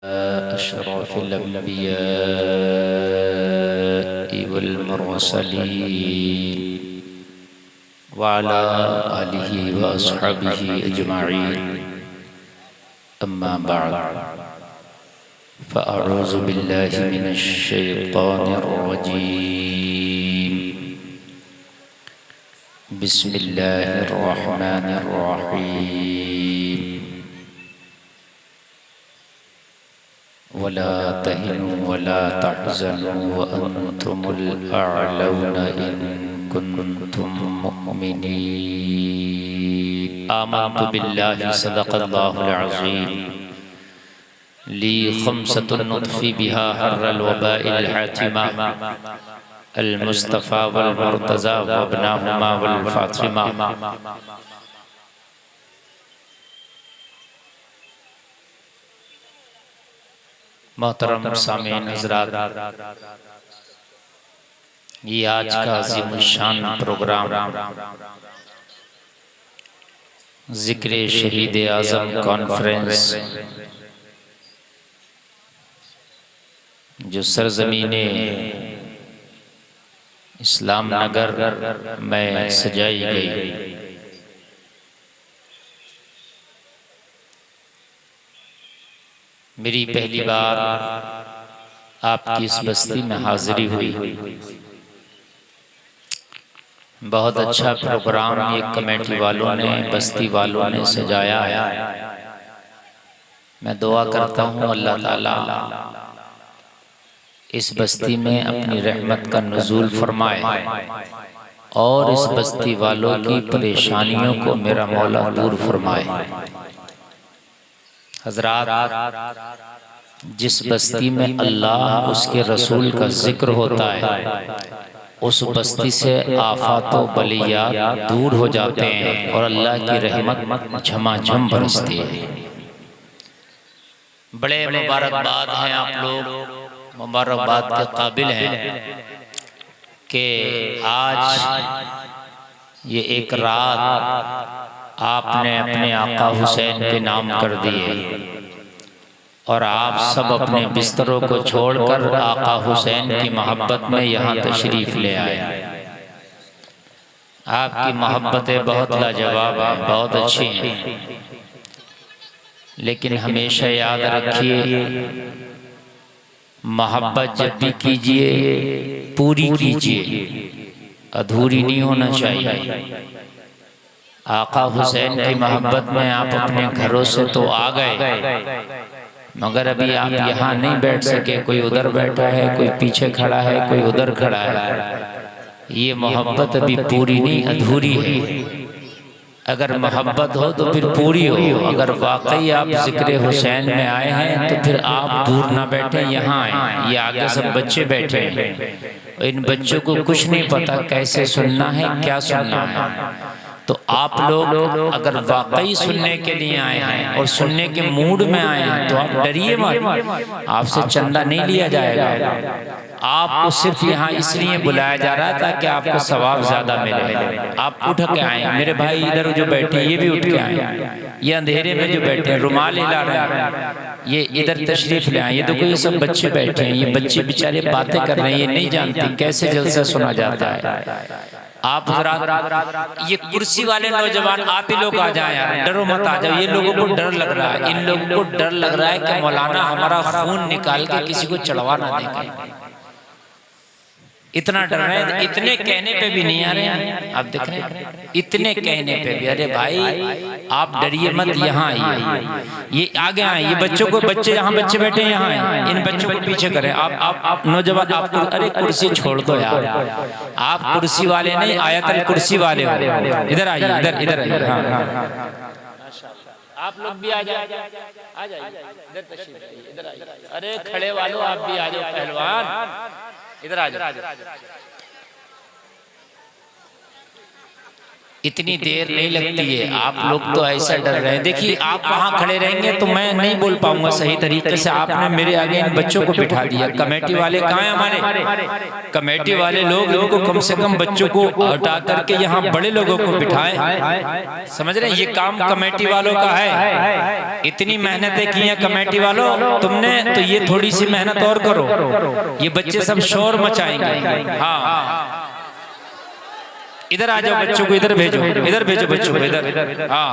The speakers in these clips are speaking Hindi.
अशरफिल अंबिया'i वल मुरसलीन व अला आलिहि व अस्हाबिहि अजमईन अम्मा बअद फ़अऊज़ु बिल्लाहि मिनश शैतानिर रजीम बिस्मिल्लाहिर रहमानिर रहीम वला तहिनु वला तहज़नु व अंतुमुल अअलौना इन कुन्तुम मुमिनीन। आमन्तु बिल्लाहि सदक़ल्लाहुल अज़ीम। ली खम्सतुन नुत्फ़ी बिहा हर्रल वबाइल हातिमा अल मुस्तफ़ा वल मुर्तज़ा व इब्नाहुमा वल फ़ातिमा। मोहतरम सामीन हज़रात, ये आज का अज़ीमुश्शान प्रोग्राम ज़िक्र शहीद आज़म कॉन्फ्रेंस जो सरज़मीने इस्लाम नगर में सजाई गई, मेरी पहली बार आपकी इस बस्ती में हाजिरी हुई। बहुत अच्छा प्रोग्राम ये कमेटी वालों ने, बस्ती वालों ने सजाया है। मैं दुआ करता हूँ अल्लाह ताला इस बस्ती में अपनी रहमत का नुज़ूल फरमाए और इस बस्ती वालों की परेशानियों को मेरा मौला दूर फरमाए। हज़रात, जिस बस्ती में अल्लाह उसके रसूल का जिक्र होता है, उस बस्ती से आफात व बलियात दूर हो जाते हैं और अल्लाह की रहमत झमाझम बरसती है। बड़े मुबारकबाद हैं आप लोग, मुबारकबाद के काबिल हैं कि आज ये एक रात आपने अपने आका हुसैन के नाम कर दिए और आप सब अपने बिस्तरों को छोड़कर आका हुसैन की मोहब्बत में यहाँ तशरीफ ले आए। आपकी मोहब्बतें बहुत लाजवाब हैं, बहुत अच्छी हैं, लेकिन हमेशा याद रखिए मोहब्बत जब भी कीजिए पूरी कीजिए, अधूरी नहीं होना चाहिए। आका हुसैन की मोहब्बत में आप अपने घरों से तो आ गए, मगर अभी आप यहाँ नहीं बैठ सके। कोई उधर बैठा है, कोई पीछे खड़ा है, कोई उधर खड़ा है। ये मोहब्बत अभी पूरी नहीं, अधूरी है। अगर मोहब्बत हो तो फिर पूरी हो। अगर वाकई आप जिक्र हुसैन में आए हैं तो फिर आप दूर ना बैठे, यहाँ आए। ये आगे सब बच्चे बैठे हैं, इन बच्चों को कुछ नहीं पता कैसे सुनना है, क्या सुनना है। तो आप लोग अगर वाकई सुनने के लिए आए हैं और सुनने के मूड में आए हैं तो आप डरिए मत। आपसे चंदा नहीं लिया जाएगा, आपको सिर्फ यहाँ इसलिए बुलाया जा रहा था कि आपको सवाब ज्यादा मिले। आप उठ के आए। मेरे भाई इधर जो बैठे ये भी उठ के आए, ये अंधेरे में जो बैठे रुमाल हिला रहे हैं, ये इधर तशरीफ ले आए। ये देखो ये सब बच्चे बैठे हैं, ये बच्चे बेचारे बातें कर रहे हैं, ये नहीं जानते कैसे जलसा सुना जाता है। आप ये कुर्सी वाले नौजवान आप ही लोग आ जाएं यार, डरो मत, आ जाओ। ये लोगों को डर लग रहा है, इन लोगों को डर लग रहा है कि मौलाना हमारा खून निकाल के किसी को चढ़वा ना देंगे। इतना डर रहे हैं, इतने कहने पे भी नहीं आ रहे हैं। आप देख रहे हैं, इतने कहने पे भी। अरे भाई आप डरिए मत, यहाँ आइए, ये आगे आए। ये बच्चों को, बच्चे यहाँ बच्चे बैठे हैं, यहाँ आए। इन बच्चों को पीछे करें। आप नौजवान, आपको अरे कुर्सी छोड़ दो यार, आप कुर्सी वाले नहीं, आयतल कुर्सी वाले हो। इधर आइए, इधर इधर आइए। हाँ आप लोग भी आ जाए, आ जाइए इधर तशरीफ लाइए, इधर आइए। अरे खड़े वालों आप भी आ जाओ, पहलवान इधर आ जाओ। इतनी देर नहीं लगती है। आप लोग तो ऐसा डर रहे हैं। देखिए आप वहाँ खड़े रहेंगे तो मैं नहीं बोल पाऊंगा सही तरीके से। आपने मेरे आगे इन बच्चों को बिठा दिया। कमेटी वाले कहाँ हैं हमारे? कमेटी वाले लोग इनको कम से कम बच्चों को हटा करके यहाँ बड़े लोगों को बिठाएं। समझ रहे हैं? ये काम कमेटी वालों का है। इतनी मेहनतें की हैं कमेटी वालों तुमने, तो ये थोड़ी सी मेहनत और करो। ये बच्चे सब शोर मचाएंगे। हाँ इधर आ जाओ, बच्चों को इधर भेजो, इधर भेजो बच्चों को इधर। हाँ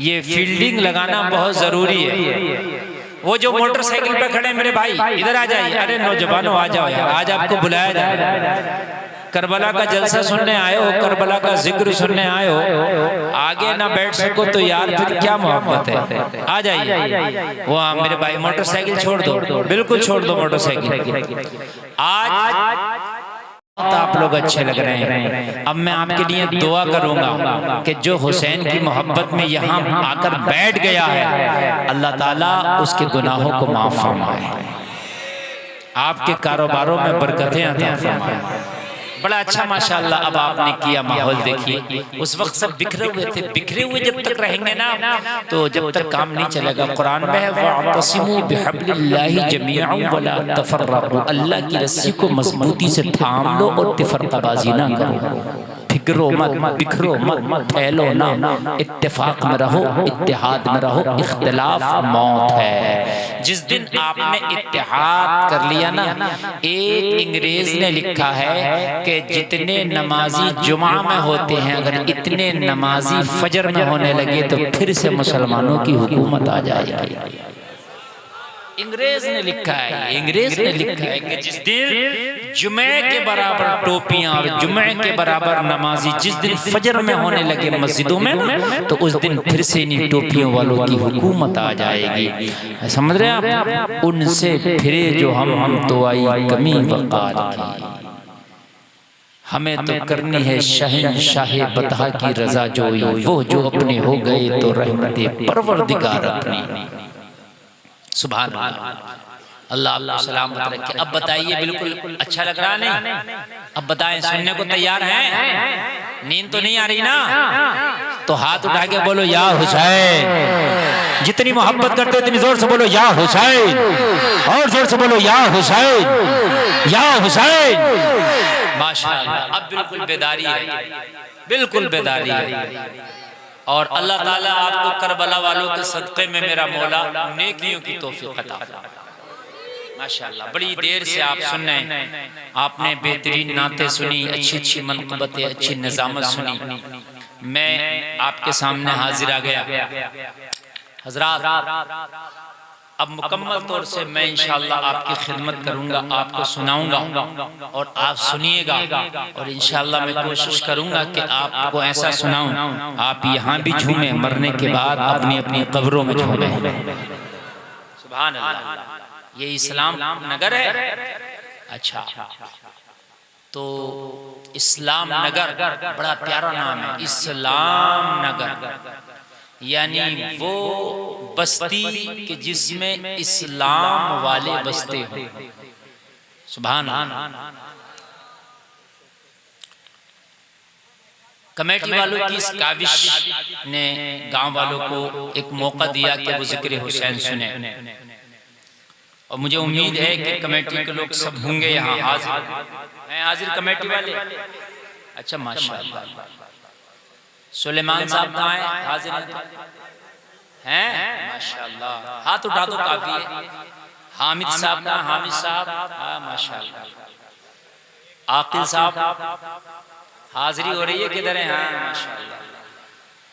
ये फील्डिंग लगाना बहुत जरूरी है। वो जो मोटरसाइकिल पे खड़े मेरे भाई इधर आ जाइए। अरे नौजवानों आ जाओ यार, आज आपको बुलाया जा रहा है। करबला का जलसा सुनने आए हो, करबला का जिक्र सुनने आए हो, आगे ना बैठ सको तो यार फिर क्या मोहब्बत है। आ जाइए। वो हाँ मेरे भाई मोटरसाइकिल छोड़ दो, बिल्कुल छोड़ दो मोटरसाइकिल। आज आप लोग अच्छे लग रहे हैं। अब मैं आपके लिए दुआ करूंगा कि जो हुसैन की मोहब्बत में यहाँ आकर बैठ गया है, अल्लाह ताला उसके गुनाहों को माफ फरमाए, आपके कारोबारों में बरकतें अता फरमाए। बड़ा अच्छा माशाअल्लाह अब आपने किया। माहौल देखिए, उस वक्त सब बिखरे हुए थे। बिखरे हुए जब तक रहेंगे ना तो जब तक काम नहीं चलेगा। कुरान में है वअतसिमू बिहब्लिल्लाहि जमीअन वला तफर्रकू, अल्लाह की रस्सी को मजबूती से थाम लो और तफरकाबाजी ना करो। फिक्रो मत, बिखरो मत, फैलो ना, इत्तेफाक में रहो, इत्तेहाद में रहो। इख्तिलाफ मौत है। जिस दिन आपने इत्तेहाद कर लिया ना, एक अंग्रेज ने लिखा है कि जितने नमाजी जुमा में होते हैं, अगर इतने नमाजी फजर में होने लगे तो फिर से मुसलमानों की हुकूमत आ जाएगी। अंग्रेज ने लिखा है, अंग्रेज ने लिखा है कि जिस दिन जुमे के बराबर टोपियां और जुमे के बराबर नमाजी जिस दिन फजर में होने लगे मस्जिदों में, तो उस दिन फिर से इन टोपियों वालों की हुकूमत आ जाएगी। समझ रहे हैं आप? उनसे फिरे जो हम तो आई कमी वक़ार की, हमें तो करनी है शहंशाह बतहा की रजा जोई, वो जो अपने हो गए तो रहमते परवरदिगार अपनी। सुभान अल्लाह। अल्लाह आपको सलामत रखे। अब बताइए बिल्कुल अच्छा लग रहा नहीं? अब बताएं, सुनने को तैयार हैं? नींद तो नहीं आ रही ना? तो हाथ उठा के बोलो या हुसैन। जितनी मोहब्बत करते हो इतनी जोर से बोलो या हुसैन, और जोर से बोलो या हुसैन, या हुसैन। माशाअल्लाह अब बिल्कुल बेदारी है, बिल्कुल बेदारी है। और अल्लाह ताला आपको करबला वालों के सदक़े में मेरा मौला नेकियों की तौफीक अता फरमाए। माशाअल्लाह बड़ी देर से आप सुन रहे हैं, आपने बेहतरीन नाते सुनी, अच्छी अच्छी मनक़बतें, अच्छी निज़ामत सुनी। मैं आपके सामने हाजिर आ गया। हज़रात अब मुकम्मल तौर से मैं इंशाअल्लाह आपकी खिदमत करूंगा, आपको सुनाऊंगा और आप सुनिएगा। और इंशाअल्लाह मैं कोशिश करूंगा कि आपको ऐसा सुनाऊं आप यहाँ भी झूमें, मरने के बाद अपनी अपनी कब्रों में झूमें। सुभान अल्लाह। ये इस्लाम नगर है। अच्छा, तो इस्लाम नगर बड़ा प्यारा नाम है, इस्लाम नगर, यानी वो बस्ती कि जिसमें इस्लाम वाले बसते हो। सुभान अल्लाह। कमेटी वालों की इस काविश ने गांव वालों को एक मौका दिया कि वो जिक्र हुसैन सुने, और मुझे उम्मीद है कि कमेटी के लोग सब होंगे यहाँ हाजिर हैं। हाजिर कमेटी वाले? अच्छा माशाअल्लाह। सुलेमान साहब कहाँ हैं? हाजिर हैं माशाअल्लाह, हाथ उठा दो काफी है। हामिद साहब का, हामिद साहब माशाअल्लाह। आकिल साहब हाजिरी हो रही है, किधर है? हाँ माशाअल्लाह।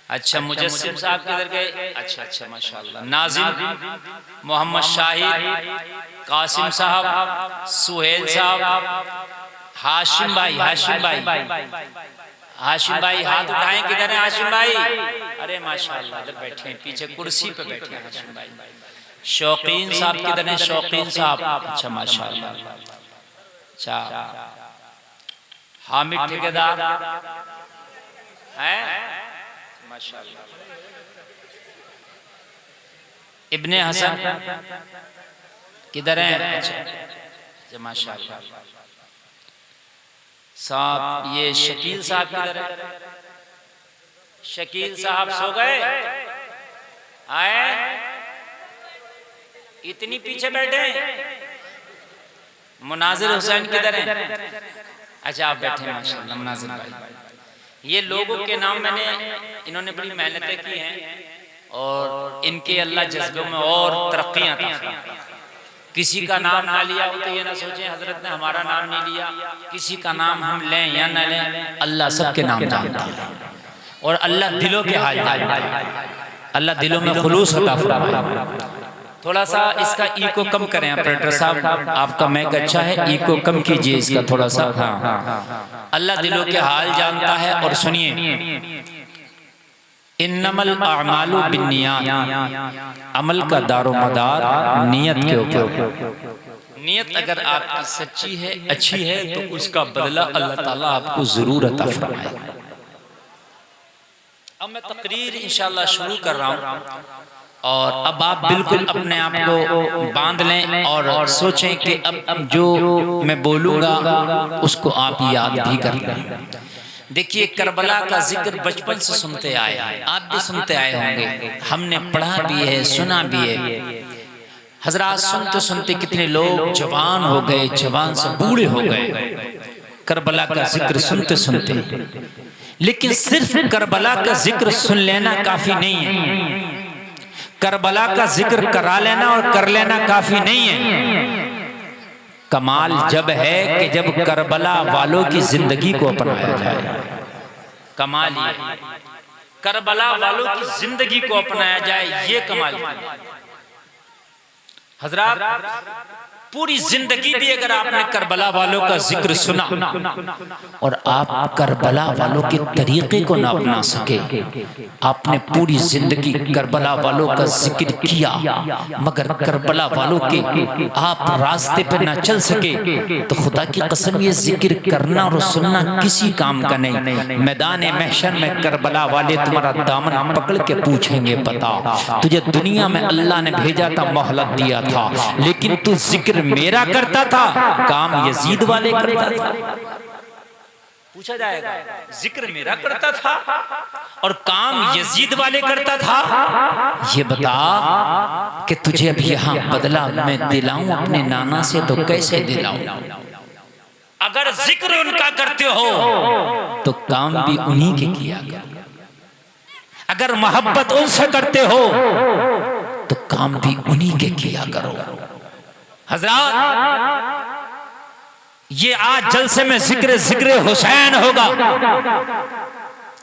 अच्छा मुजस्सिम साहब किधर गए? अच्छा अच्छा माशाअल्लाह। नाजिम, मोहम्मद शाहिद, कासिम साहब, सुहेल साहब, हाशिम भाई, हाशिम भाई, हाशिम भाई हाथ उठाएं, किधर है हाशिम भाई? अरे माशाअल्लाह इधर बैठे हैं, पीछे कुर्सी पे बैठे हैं हाशिम भाई। शौकीन साहब किधर हैं? शौकीन साहब, अच्छा माशाअल्लाह। अच्छा हामिद ठेकेदार हैं माशाअल्लाह। इब्ने हसन किधर हैं? अच्छा माशाअल्लाह। साहब ये शकील साहब किधर है? शकील साहब सो गए? आए इतनी पीछे बैठे हैं। मुनाजिर हुसैन किधर है? अच्छा आप बैठे हैं, माशाल्लाह मुनाजिर भाई। ये लोगों के नाम मैंने, इन्होंने बड़ी मेहनतें की हैं और इनके अल्लाह जज्बों में और तरक्कियां दी। किसी का नाम ना लिया हो तो ये ना सोचें हजरत ने हमारा नाम नहीं लिया। किसी का नाम हम लें या ना लें, अल्लाह सबके नाम जानता है और अल्लाह दिलों के हाल जानता है। अल्लाह दिलों में खुलूस अता फरमाए। थोड़ा सा इसका ई को कम करें ऑपरेटर साहब, आपका मैक अच्छा है, ई को कम कीजिए इसका थोड़ा सा। हाँ, अल्लाह दिलों के हाल जानता है। और सुनिए, इन्नमल अमालु बिन्नियात, अमल का दारोमदार नियत के ऊपर। नियत अगर आपकी सच्ची है, अच्छी है, तो उसका बदला अल्लाह ताला आपको जरूर अता फरमाएगा। अब मैं तकरीर इंशाअल्लाह शुरू कर रहा हूँ और अब आप बिल्कुल अपने आप को बांध लें और सोचें कि अब जो मैं बोलूँगा उसको आप याद भी कर लें। देखिए, करबला का जिक्र बचपन से सुनते आए, आप भी सुनते आए होंगे, हमने पढ़ा भी है, सुना भी है। हजरात सुनते सुनते कितने लोग जवान हो गए, जवान से बूढ़े हो गए करबला का जिक्र सुनते सुनते। लेकिन सिर्फ करबला का जिक्र सुन लेना काफी नहीं है, करबला का जिक्र करा लेना और कर लेना काफी नहीं है। कमाल जब है कि जब करबला वालों की जिंदगी को अपनाया जाए। कमाल ये करबला वालों की जिंदगी को अपनाया जाए, ये कमाल। हजरात पूरी जिंदगी भी अगर आपने करबला वालों का जिक्र सुना और आप करबला वालों के तरीके को ना अपना सके, आपने पूरी जिंदगी करबला वालों का जिक्र किया मगर करबला वालों के आप रास्ते पे ना चल सके, तो खुदा की कसम ये जिक्र करना और सुनना किसी काम का नहीं। मैदान महशर में करबला वाले तुम्हारा दामन पकड़ के पूछेंगे, बता तुझे दुनिया में अल्लाह ने भेजा था, मोहलत दिया था, लेकिन तू जिक्र मेरा करता था, काम यजीद वाले करता था। पूछा जाएगा, जिक्र मेरा करता था और काम यजीद वाले करता था, ये बता कि तुझे अब यहाँ बदला मैं दिलाऊं अपने नाना से तो कैसे दिलाऊं? अगर जिक्र उनका करते हो तो काम भी उन्हीं के किया करो, अगर मोहब्बत उनसे करते हो तो काम भी उन्हीं के किया करो। हजरात ये आज जलसे में जिक्र हुसैन होगा।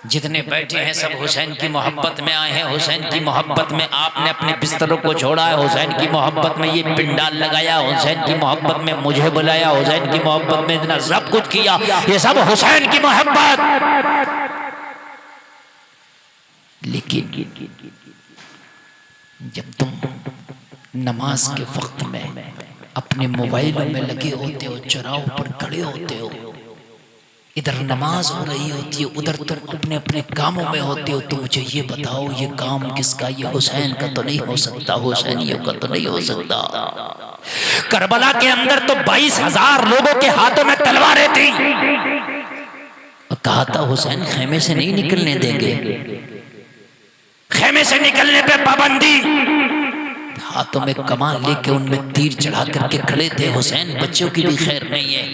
जितने बैठे हैं सब हुसैन की मोहब्बत में आए हैं, हुसैन की मोहब्बत में आपने अपने बिस्तरों को छोड़ा है, हुसैन की मोहब्बत में ये पिंडाल लगाया, हुसैन की मोहब्बत में मुझे बुलाया, हुसैन की मोहब्बत में इतना सब कुछ किया, ये सब हुसैन की मोहब्बत। लेकिन जब तुम नमाज के वक्त में अपने मोबाइलों में लगे होते हो, चौराहों पर खड़े होते हो, इधर नमाज हो रही होती है, उधर तुम अपने अपने कामों में होते हो, तो मुझे ये बताओ ये काम किसका? ये हुसैन का तो नहीं हो सकता, हुसैनियों का तो नहीं हो सकता। करबला के अंदर तो 22,000 लोगों के हाथों में तलवारें थी, कहा था हुसैन खेमे से नहीं निकलने देंगे, खेमे से निकलने पे पाबंदी। हाथों में कमान लेके उनमें तीर चढ़ा करके खड़े थे हुसैन। बच्चों की भी खैर नहीं है,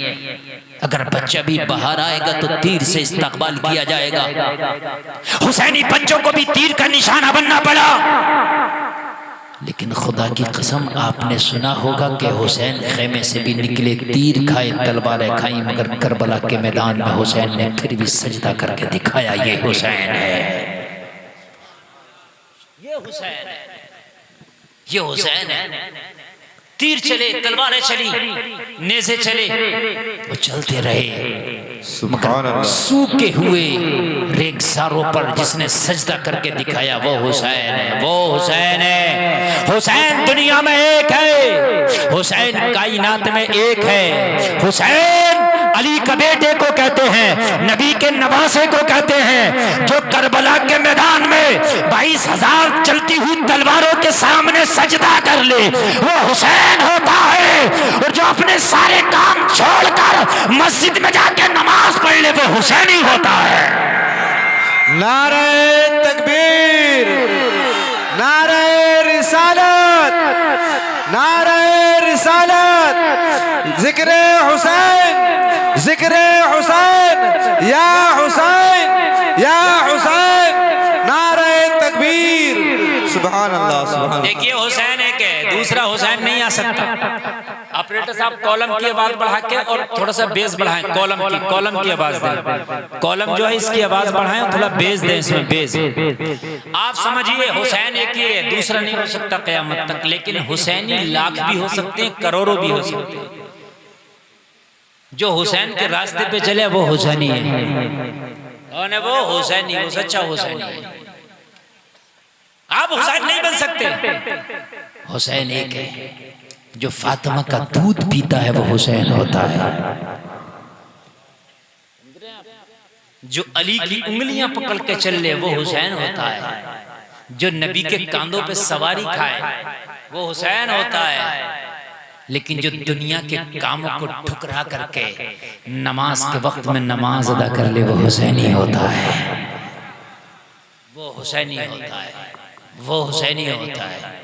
अगर बच्चा भी बाहर आएगा तो तीर से इस्तकबाल किया जाएगा। हुसैनी बच्चों को भी तीर का निशाना बनना पड़ा। लेकिन खुदा की कसम आपने सुना होगा कि हुसैन खेमे से भी निकले, तीर खाए, तलवारें खाई, मगर करबला के मैदान में हुसैन ने फिर भी सजदा करके दिखाया, ये हुसैन है, ये हुसैन है, ये हुसैन है। तीर चले, तलवारें चली, नेज़े चले, वो चलते रहे, मगर सूखे हुए रेगिस्तानों पर जिसने सजदा करके दिखाया वो हुसैन है, वो हुसैन है। हुसैन दुनिया में एक है, हुसैन कायनात में एक है। हुसैन अली के बेटे को कहते हैं, नबी के नवासे को कहते हैं, जो करबला के मैदान में 22,000 चलती हुई तलवारों के सामने सजदा कर ले, वो हुसैन होता है। और जो अपने सारे काम छोड़कर मस्जिद में जाके नमाज पढ़ ले वो हुसैनी होता है। नारे तकबीर, नारे रिसालत, नारे रिसालत, जिक्रे हुसैन, जिक्रे हुसैन, या हुसैन, या हुसैन, नारे तकबीर। सुभान अल्लाह, सुभान अल्लाह। देखिए हुसैन एक है, दूसरा हुसैन नहीं आ सकता। ऑपरेटर साहब कॉलम की आवाज बढ़ा के और थोड़ा सा बेस बढ़ाएं, कॉलम की आवाज दें। कॉलम जो है इसकी आवाज बढ़ाएं और थोड़ा बेस दें, इसमें बेस। आप समझिए हुसैन एक ही है, दूसरा नहीं हो सकता क़यामत तक। लेकिन हुसैनी लाख भी हो सकते हैं, करोड़ों भी हो सकते हैं। जो हुसैन के रास्ते पे चले वो हुसैनी है, और वो हुसैनी, वो सच्चा हुसैनी है। आप हुसैन नहीं बन सकते। हुसैन एक है, जो फातिमा का दूध पीता है वो हुसैन होता है। जो अली की उंगलियां पकड़ के चल ले वो हुसैन होता है। जो नबी के कांधों पे सवारी खाए वो हुसैन होता है। लेकिन जो दुनिया के कामों को ठुकरा करके नमाज के वक्त में नमाज अदा कर ले वो हुसैनी होता है। वो हुसैनी होता है, वो हुसैनी होता है।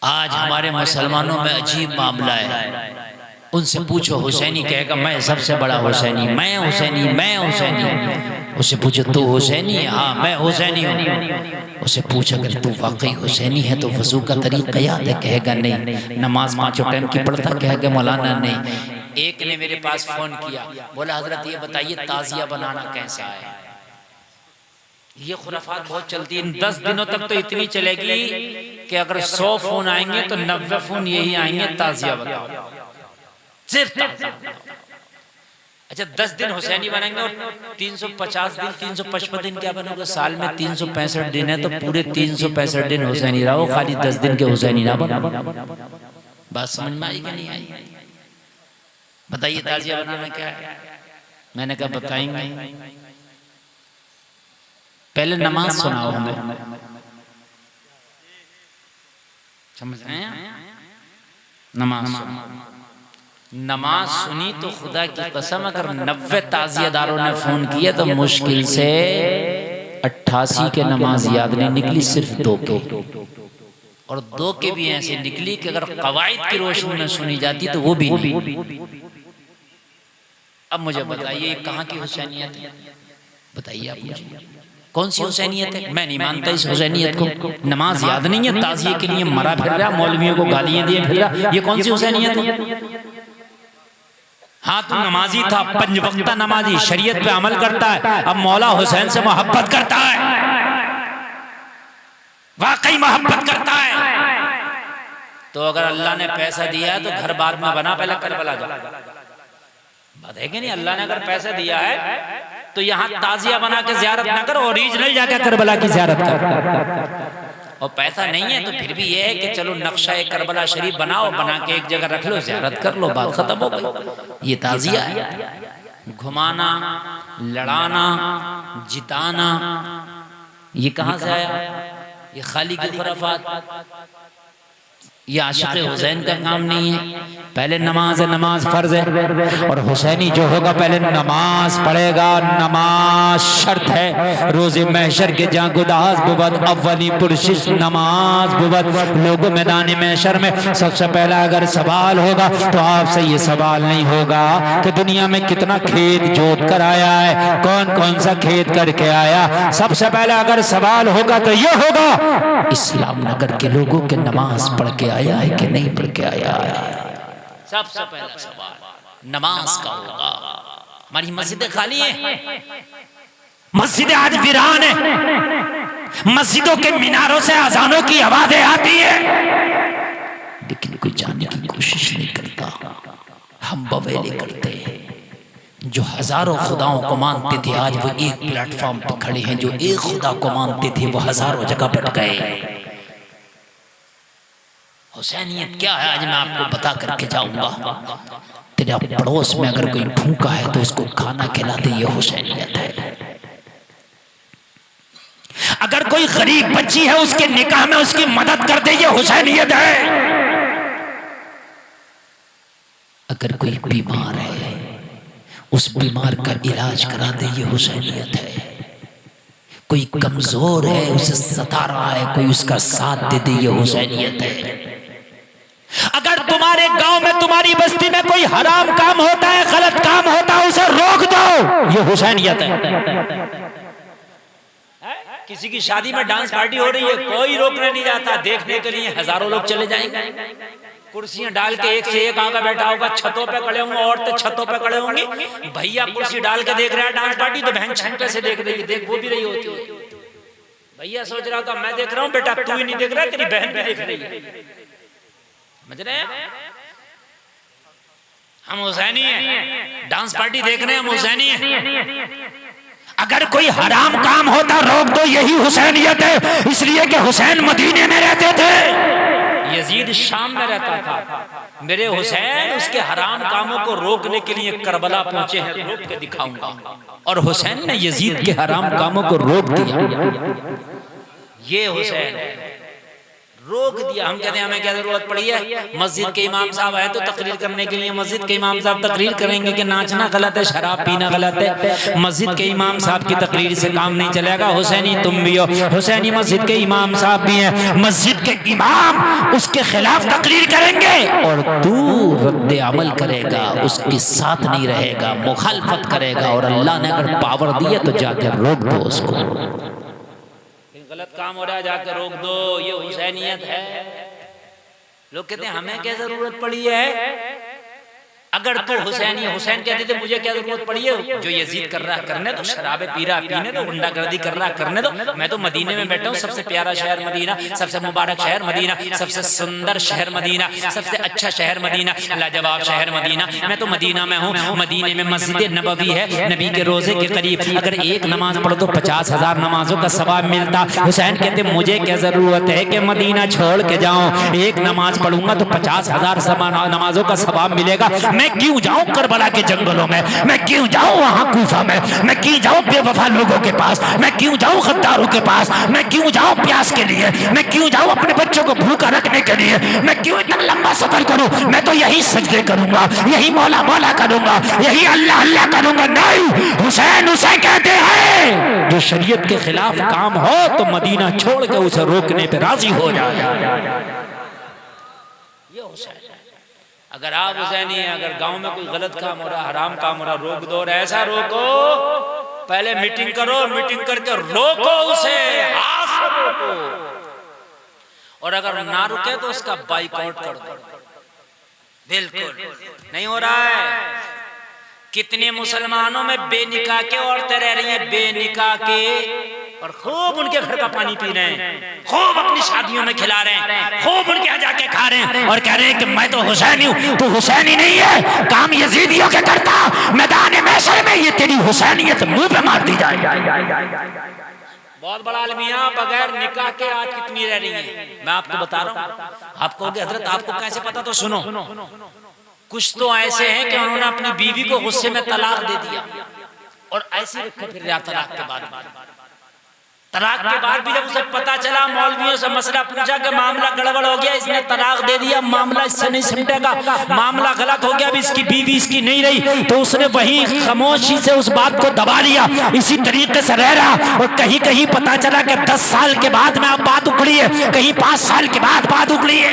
आज हमारे मुसलमानों में अजीब मामला है। उनसे पूछो, हुसैनी कहेगा मैं सबसे बड़ा हुसैनी, मैं हुसैनी, मैं हुसैनी। उससे पूछो तू हुसैनी है? हाँ मैं हुसैनी हूँ। उससे पूछ अगर तू वाकई हुसैनी है तो वजू का तरीका याद है? कहेगा नहीं। नमाज 5 टाइम की पढ़ता? कहेगा मौलाना नहीं। एक ने मेरे पास फोन किया, बोला हजरत ये बताइए ताजिया बनाना कैसा है? ये खुराफात बहुत चलती है। 10 दिनों तक तो इतनी चलेगी कि अगर 100 फोन आएंगे तो 90 फोन यही आएंगे, ताजिया बताओ, सिर्फ ताजिया। अच्छा 10 दिन हुसैनी बनेंगे और 350 दिन 355 दिन क्या बनोगे? साल में 365 दिन है तो पूरे 365 दिन हुसैनी रहो, खाली 10 दिन के हुसैनी ना बनो। बात समझ में आई कि नहीं आई? बताइए ताजिया बनाना क्या है? मैंने कहा बताएंगे, पहले नमाज सुनाओ हमें। समझ रहे हैं? नमाज सुनी तो खुदा की कसम अगर 90 ताजियादारों ने फोन किया तो मुश्किल से 88 के नमाज याद नहीं निकली, सिर्फ 2 के। और 2 के भी ऐसे निकली कि अगर कवायद की रोशनी में सुनी जाती तो वो भी नहीं। अब मुझे बताइए कहाँ की हुसैनियत है? बताइए आप मुझे, कौन सी हुसैनियत है? मैं नहीं मानता इस हुसैनियत को। नमाज याद नहीं है, ताजिए के लिए मरा फिर रहा, मौलवियों को गालियां दिए फिर रहा, ये कौन सी हुसैनियत है? हाँ तू नमाजी था, 5 वक्ता नमाजी, शरीयत पे अमल करता है, अब मौला हुसैन से मोहब्बत करता है, वाकई मोहब्बत करता है। तो अगर अल्लाह ने पैसा दिया है तो घर बाद में बना, पहले करबला जा। बात है कि नहीं? अल्लाह ने अगर पैसा दिया है तो यहाँ ताजिया बना के ज़ियारत ना करो, ओरिजिनल जाके करबला की ज़ियारत कर। और पैसा नहीं है तो फिर भी ये है कि चलो नक्शा एक करबला शरीफ बनाओ, बना के एक जगह रख लो, ज़ियारत कर लो, बात खत्म हो गई। ये ताजिया है। घुमाना, लड़ाना, जिताना, ये कहाँ से आया? ये खाली की खुराफात। ये आशिक़ हुसैन का काम नहीं है। पहले नमाज है, नमाज फर्ज है, और हुसैनी जो होगा पहले नमाज पढ़ेगा। नमाज शर्त है। रोज़े महशर के जहाँ गुदास बुबद अव्वली पुरशिश नमाज बुबद। लोगों मैदान महशर में सबसे पहला अगर सवाल होगा तो आपसे ये सवाल नहीं होगा कि दुनिया में कितना खेत जोत कर आया है, कौन कौन सा खेत करके आया। सबसे पहला अगर सवाल होगा तो ये होगा इस्लाम नगर के लोगों के नमाज पढ़ के आया है कि नहीं पढ़ के आया है। सबसे पहला सवाल नमाज का होगा। हमारी मस्जिदें खाली हैं, मस्जिदें आज वीरान है। मस्जिदों के मीनारों से अजानों की आवाजें आती है, लेकिन कोई जाने की कोशिश नहीं करता। हम बवेले करते हैं। जो हजारों खुदाओं को मानते थे आज वो एक प्लेटफॉर्म पर खड़े हैं, जो एक खुदा को मानते थे वो हजारों जगह बट गए। हुसैनियत क्या है आज मैं आपको बता करके जाऊंगा। तेरे पड़ोस में अगर कोई भूखा है तो उसको खाना खिला दे, ये हुसैनियत है। अगर कोई गरीब बच्ची है उसके निकाह में उसकी मदद कर दे, ये हुसैनियत है। अगर कोई बीमार है उस बीमार का इलाज करा दे, ये हुसैनियत है। कोई कमजोर है उसे सता रहा है, कोई उसका साथ दे दे, ये हुसैनियत है। अगर तुम्हारे गांव में तुम्हारी बस्ती में कोई हराम काम होता है, गलत काम होता है, उसे रोक दो, ये हुसैनियत है। किसी की शादी में डांस पार्टी हो रही है, कोई रोकने नहीं जाता, देखने के लिए हजारों लोग चले जाएंगे। कुर्सियां डाल के एक से एक आगा बैठा होगा, छतों पे खड़े होंगे, औरतें छतों पे खड़े होंगी, भैया कुर्सी डाल के देख रहा है डांस पार्टी, तो बहन छत पे से देख रही है, देख वो भी रही होती है। भैया सोच रहा था मैं देख रहा हूँ, बेटा तू ही नहीं देख रहा, तेरी बहन भी देख रही है। समझ रहे हैं? हम हुसैनी हैं, डांस पार्टी देख रहे हैं, हम हुसैनी हैं। अगर कोई हराम काम होता रोक दो, यही हुसैनियत है। इसलिए कि हुसैन मदीने में रहते थे, यजीद शाम में रहता था। मेरे हुसैन उसके हराम कामों को रोकने के लिए करबला पहुंचे हैं, रोक के दिखाऊंगा। और हुसैन ने यजीद के हराम कामों को रोक दिया। ये हुसैन है, रोक दिया। हम कहते हैं हमें क्या जरूरत पड़ी है, मस्जिद के इमाम साहब आए तो तकरीर करने के लिए मस्जिद के इमाम साहब तकरीर करेंगे कि नाचना गलत है, शराब पीना गलत है। मस्जिद के इमाम साहब की तकरीर से काम नहीं चलेगा। हुसैनी तुम भी हो, हुसैनी मस्जिद के इमाम साहब भी हैं। मस्जिद के इमाम उसके खिलाफ तकरीर करेंगे और तू रद्द अमल करेगा, उसके साथ नहीं रहेगा, मुखालफत करेगा। और अल्लाह ने अगर पावर दी है तो जाकर रोक दो उसको। गलत काम हो रहा है जाकर रोक दो, ये हुसैनियत है। लोग कहते हैं हमें क्या जरूरत पड़ी है। अगर तो हुसैनी, हुसैन कहते थे मुझे क्या जरूरत पड़ी है, जो यजीद कर रहा है करने दो, शराबे पी रहा पीने दो, गुंडागर्दी कर रहा करने दो। मैं तो मदीने में बैठा हूँ, सबसे प्यारा शहर मदीना, सबसे मुबारक शहर मदीना, सबसे सुंदर शहर मदीना, सबसे अच्छा शहर मदीना, लाजवाब शहर मदीना। मैं तो मदीना में हूँ। मदीने में मस्जिद नबवी है, नबी के रोजे के करीब। अगर एक नमाज पढ़ो तो 50,000 नमाजों का सवाब मिलता। हुसैन कहते मुझे क्या जरूरत है कि मदीना छोड़ के जाऊं, एक नमाज पढ़ूंगा तो 50,000 नमाजों का सवाब मिलेगा। मैं क्यों जाऊं करबला के जंगलों में, मैं क्यों जाऊं वहां कूफा में, मैं क्यों जाऊं बेवफा लोगों के पास, मैं क्यों जाऊं गद्दारों के पास, मैं क्यों जाऊं प्यास के लिए, मैं क्यों जाऊं अपने बच्चों को भूखा रखने के लिए, मैं क्यों इतना लंबा सफर करूं। मैं तो यही सजदे करूंगा, यही मौला मौला करूंगा, यही अल्लाह अल्लाह करूंगा। नहीं, हुसैन उसे कहते हैं जो शरीयत के खिलाफ काम हो तो मदीना छोड़ के उसे रोकने पे राजी हो जाए। ये हुसैन। अगर आप हुसैनी हैं, अगर गांव में कोई गलत काम हो रहा, हराम काम हो रहा, रोक दो। और ऐसा रोको, पहले मीटिंग करो, मीटिंग करके रोको उसे, हाथ से रोको। और अगर ना रुके तो उसका बाइकआउट कर दो। बिल्कुल नहीं हो रहा है। कितने मुसलमानों में बेनिकाह के औरतें रह रही हैं, बेनिकाह के, और खूब उनके घर का पानी पी रहे हैं, खूब अपनी शादियों में खिला रहे हैं, खूब उनके यहाँ जाके खा रहे हैं और कह रहे हैं कि मैं तो हुसैनी हूँ। तो हुसैनी नहीं है, काम यजीदियों के करता। मैदान महशर में ये तेरी हुसैनियत मुंह पे मार दी जाए। बहुत बड़ा अलमिया बगैर निकाह के आज कितनी रह रही है, मैं आपको बता रहा हूँ। आप कहोगे हजरत आपको कैसे पता, तो सुनो। कुछ तो ऐसे हैं कि उन्होंने अपनी बीवी को गुस्से में तलाक दे दिया और ऐसे रखे फिर तलाक के बाद। तलाक के बाद भी जब उसे पता चला, मौलवियों से मसला पूछा कि मामला गड़बड़ हो गया, इसने तलाक दे दिया, मामला इससे नहीं सिमटेगा, मामला गलत हो गया, अब इसकी बीवी इसकी नहीं रही, तो उसने वही खामोशी से उस बात को दबा लिया, इसी तरीके से रह रहा। और कहीं कहीं पता चला कि 10 साल के बाद में अब बात उखड़ी है, कहीं 5 साल के बाद बात उखड़ी है।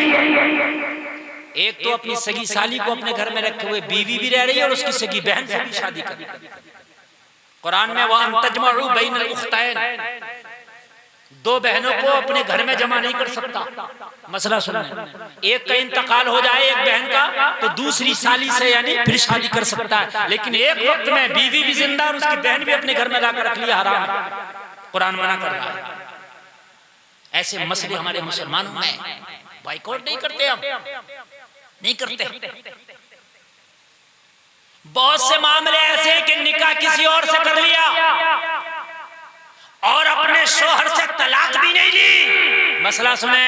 एक तो अपनी सगी साली को अपने घर में रखे हुए बीवी भी रह रही है और उसकी सगी बहन से भी शादी कर। कुरान में वह तजमउ बैनल उख्तैन, दो बहनों को अपने घर में जमा नहीं कर सकता। मसला सुनना, एक का इंतकाल हो जाए एक बहन का तो दूसरी साली से यानी फिर शादी कर सकता है, लेकिन एक वक्त में बीवी भी जिंदा और उसकी बहन भी अपने घर में लाकर रख लिया, हराम। कुरान मना कर रहा है। ऐसे मसले हमारे मुसलमानों में बाइकआउट नहीं करते, हम नहीं करते। बहुत से मामले ऐसे हैं कि निकाह किसी और से कर लिया और अपने शोहर से तलाक भी नहीं ली। मसला सुने,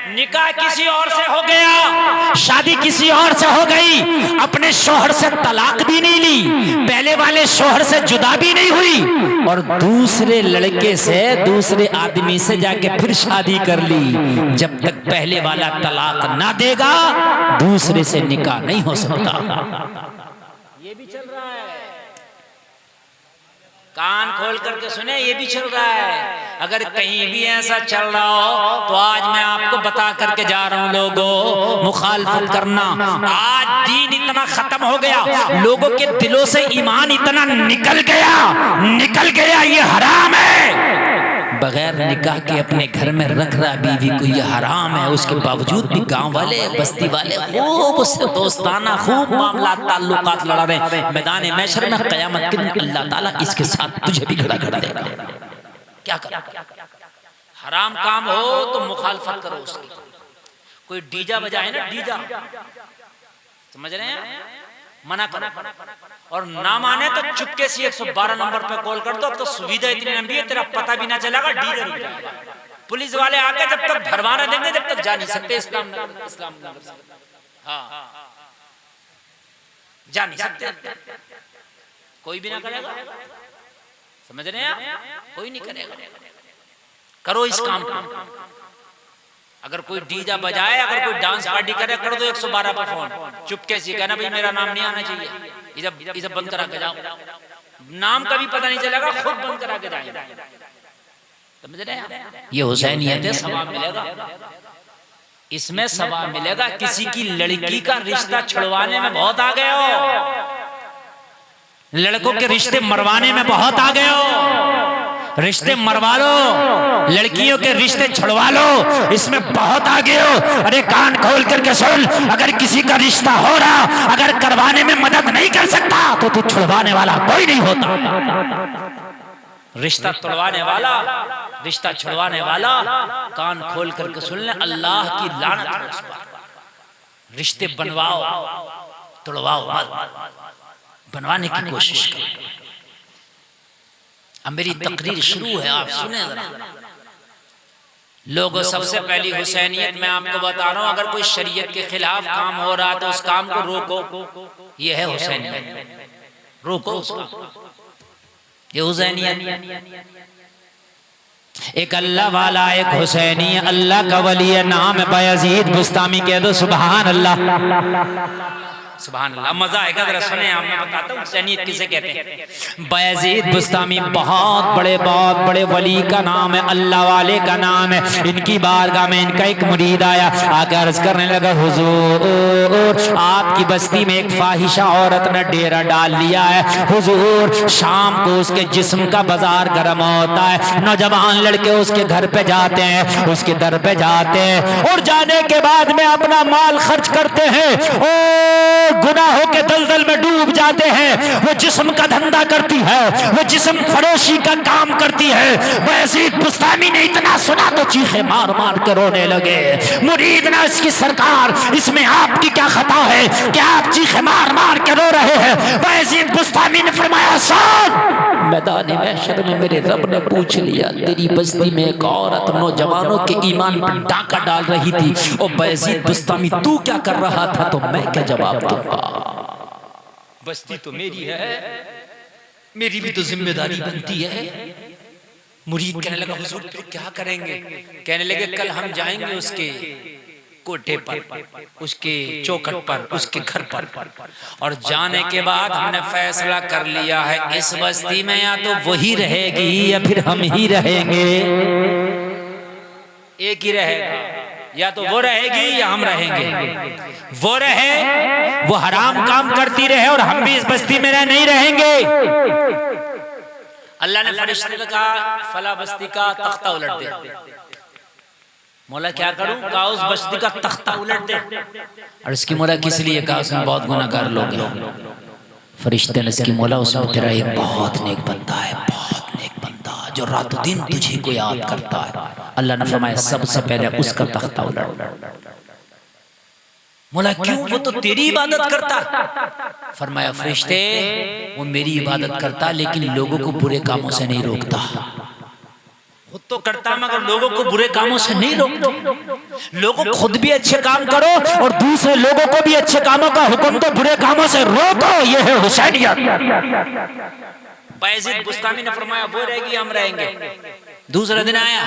निकाह किसी और से हो गया, शादी किसी और से हो गई, अपने शोहर से तलाक भी नहीं ली, पहले वाले शोहर से जुदा भी नहीं हुई और दूसरे लड़के से, दूसरे आदमी से जाके फिर शादी कर ली। जब तक पहले वाला तलाक ना देगा दूसरे से निकाह नहीं हो सकता। ये भी चल रहा है, कान खोल करके सुने, ये भी चल रहा है। अगर कहीं भी ऐसा चल रहा हो तो आज मैं आपको बता करके जा रहा हूं, लोगों मुखालफत करना। आज दीन इतना खत्म हो गया, लोगों के दिलों से ईमान इतना निकल गया, ये हराम है। बगैर निकाह के अपने घर में रख रहा बीवी को, ये हराम है। उसके बावजूद भी गांव वाले, बस्ती वाले खूब उससे दोस्ताना, खूब मामला ताल्लुकात लड़ा रहे। मैदान महशर में क़यामत के दिन अल्लाह ताला इसके साथ तुझे भी खड़ा कर देगा। क्या कर, हराम काम हो तो मुखालफत करो उसकी। कोई डीजा बजाए ना, डीजा, समझ रहे हैं, मना करो। और ना माने तो चुपके से 112 नंबर पे कॉल कर दो। अब तो सुविधा इतनी लंबी है, तेरा पता भी ना चलेगा, डीजे रुक जाएगा। पुलिस वाले आके जब तक भरवाना देंगे जब तक जा नहीं सकते इस्लाम नगर से। हाँ, जा नहीं सकते, कोई भी ना करेगा, समझ रहे हैं आप, कोई नहीं करेगा। करो इस काम को। अगर कोई डीजा बजाए, अगर कोई डांस पार्टी करे, कर दो 112 पर फोन, चुपके से कहना भाई मेरा नाम नहीं आना चाहिए, ये सब बंद करा के जाओ। नाम का भी पता नहीं चलेगा, खुद बंद करा के जाएंगे। समझ रहे हैं? ये हुसैनियत है, सवाब मिलेगा इसमें, सवाब मिलेगा। किसी की लड़की का रिश्ता छुड़वाने में बहुत आ गए हो, लड़कों के रिश्ते मरवाने में बहुत आ गए हो। रिश्ते मरवा लो, लड़कियों के रिश्ते छुड़वा लो, इसमें बहुत आगे हो। अरे कान खोल करके सुन, अगर किसी का रिश्ता हो रहा, अगर करवाने में मदद नहीं कर सकता तो तू छुड़वाने वाला कोई नहीं होता। रिश्ता तोड़वाने वाला, रिश्ता छुड़वाने वाला, कान खोल करके सुन ले, अल्लाह की लानत है उस पर। रिश्ते बनवाओ, तोड़वाओ मत, बनवाने की कोशिश करो। अब मेरी तकरीर शुरू है, आप सुने जरा। लोगों, सबसे पहली हुसैनियत मैं आपको बता रहा हूं, अगर कोई शरीयत के खिलाफ काम हो रहा तो उस काम को रोको। ये है हुसैनियत, रोको उसका, ये हुसैनियत। एक अल्लाह वाला, एक हुसैनी, अल्लाह का वली है, नाम है बायजीद बुस्तामी। कह दो सुभान अल्लाह, सुभान अल्लाह। मजा आएगा, जरा सुने, आप मैं बताता हूँ हुसैनियत किसे कहते हैं। बायजीद बुस्तामी बहुत बड़े वली का नाम है, अल्लाह वाले का नाम है। इनकी बारगाह में इनका एक मुरीद आया, आकर अर्ज करने लगा, हुजूर आपकी बस्ती में एक फाहिशा औरत ने डेरा डाल लिया है। हुजूर शाम को उसके जिस्म का बाजार गर्म होता है, नौजवान लड़के उसके घर पे जाते हैं, उसके दर पे जाते हैं, और जाने के बाद में अपना माल खर्च करते हैं, और गुनाहों के दलदल में डूब जाते हैं। वो जिस्म का धंधा करती है, वो जिस्म फरोशी का काम करती है। बायजीद बुस्तामी ने इतना सुना तो चीखे मार मार कर रोने लगे। मुरीद ने इसकी सरकार, इसमें आपकी क्या खता है, क्या आप चीखे मार मार कर रो रहे हैं? बायजीद बुस्तामी ने फरमाया, सुन, मैदान महशर में मेरे रब ने पूछ लिया, तेरी बस्ती में एक औरत नौजवानों के ईमान पर डाका डाल रही थी, और बायजीद बुस्तामी तू क्या कर रहा था? तो मैं क्या जवाब दूंगा? बस्ती तो मेरी है, मेरी भी तो जिम्मेदारी बनती है। मुरीद कहने लगा, हुजूर फिर क्या करेंगे? कहने लगे, कल हम जाएंगे उसके कोठे पर, उसके चौखट पर, उसके घर पर, और जाने के बाद हमने फैसला कर लिया है, इस बस्ती में या तो वही रहेगी या फिर हम ही रहेंगे। एक ही रहेगा, या तो वो रहेगी या हम रहेंगे। वो रहे, वो हराम काम करती रहे, और हम भी इस बस्ती में नहीं रहेंगे। अल्लाह ने फरिश्ते को कहा, फला बस्ती का तख्ता उलट दे। मौला क्या करूं? कहा उस बस्ती का तख्ता उलट दे। और इसकी मौला किस लिए? कहा उसमें बहुत गुनाहगार लोग हैं। फरिश्ते ने इसकी मौला, उसमें तेरा एक बहुत नेक बंदा है, बहुत नेक बंदा जो रातों दिन तुझे को याद करता है। अल्लाह ने फरमाया, सबसे पहले उसका तख्ता उलट। मौला क्यों? वो तो तेरी इबादत करता। फरमाया, फरिश्ते वो मेरी इबादत करता लेकिन लोगों को बुरे कामों से नहीं रोकता। खुद तो करता मगर लोगों को बुरे कामों से नहीं रोकता। लोगों खुद भी अच्छे काम करो और दूसरे लोगों को भी अच्छे कामों का हुक्म दो, बुरे कामों से रोको। ये है हुसैनियत। बायजीद बुस्तामी ने फरमाया वो रहेगी हम रहेंगे। दूसरा दिन आया,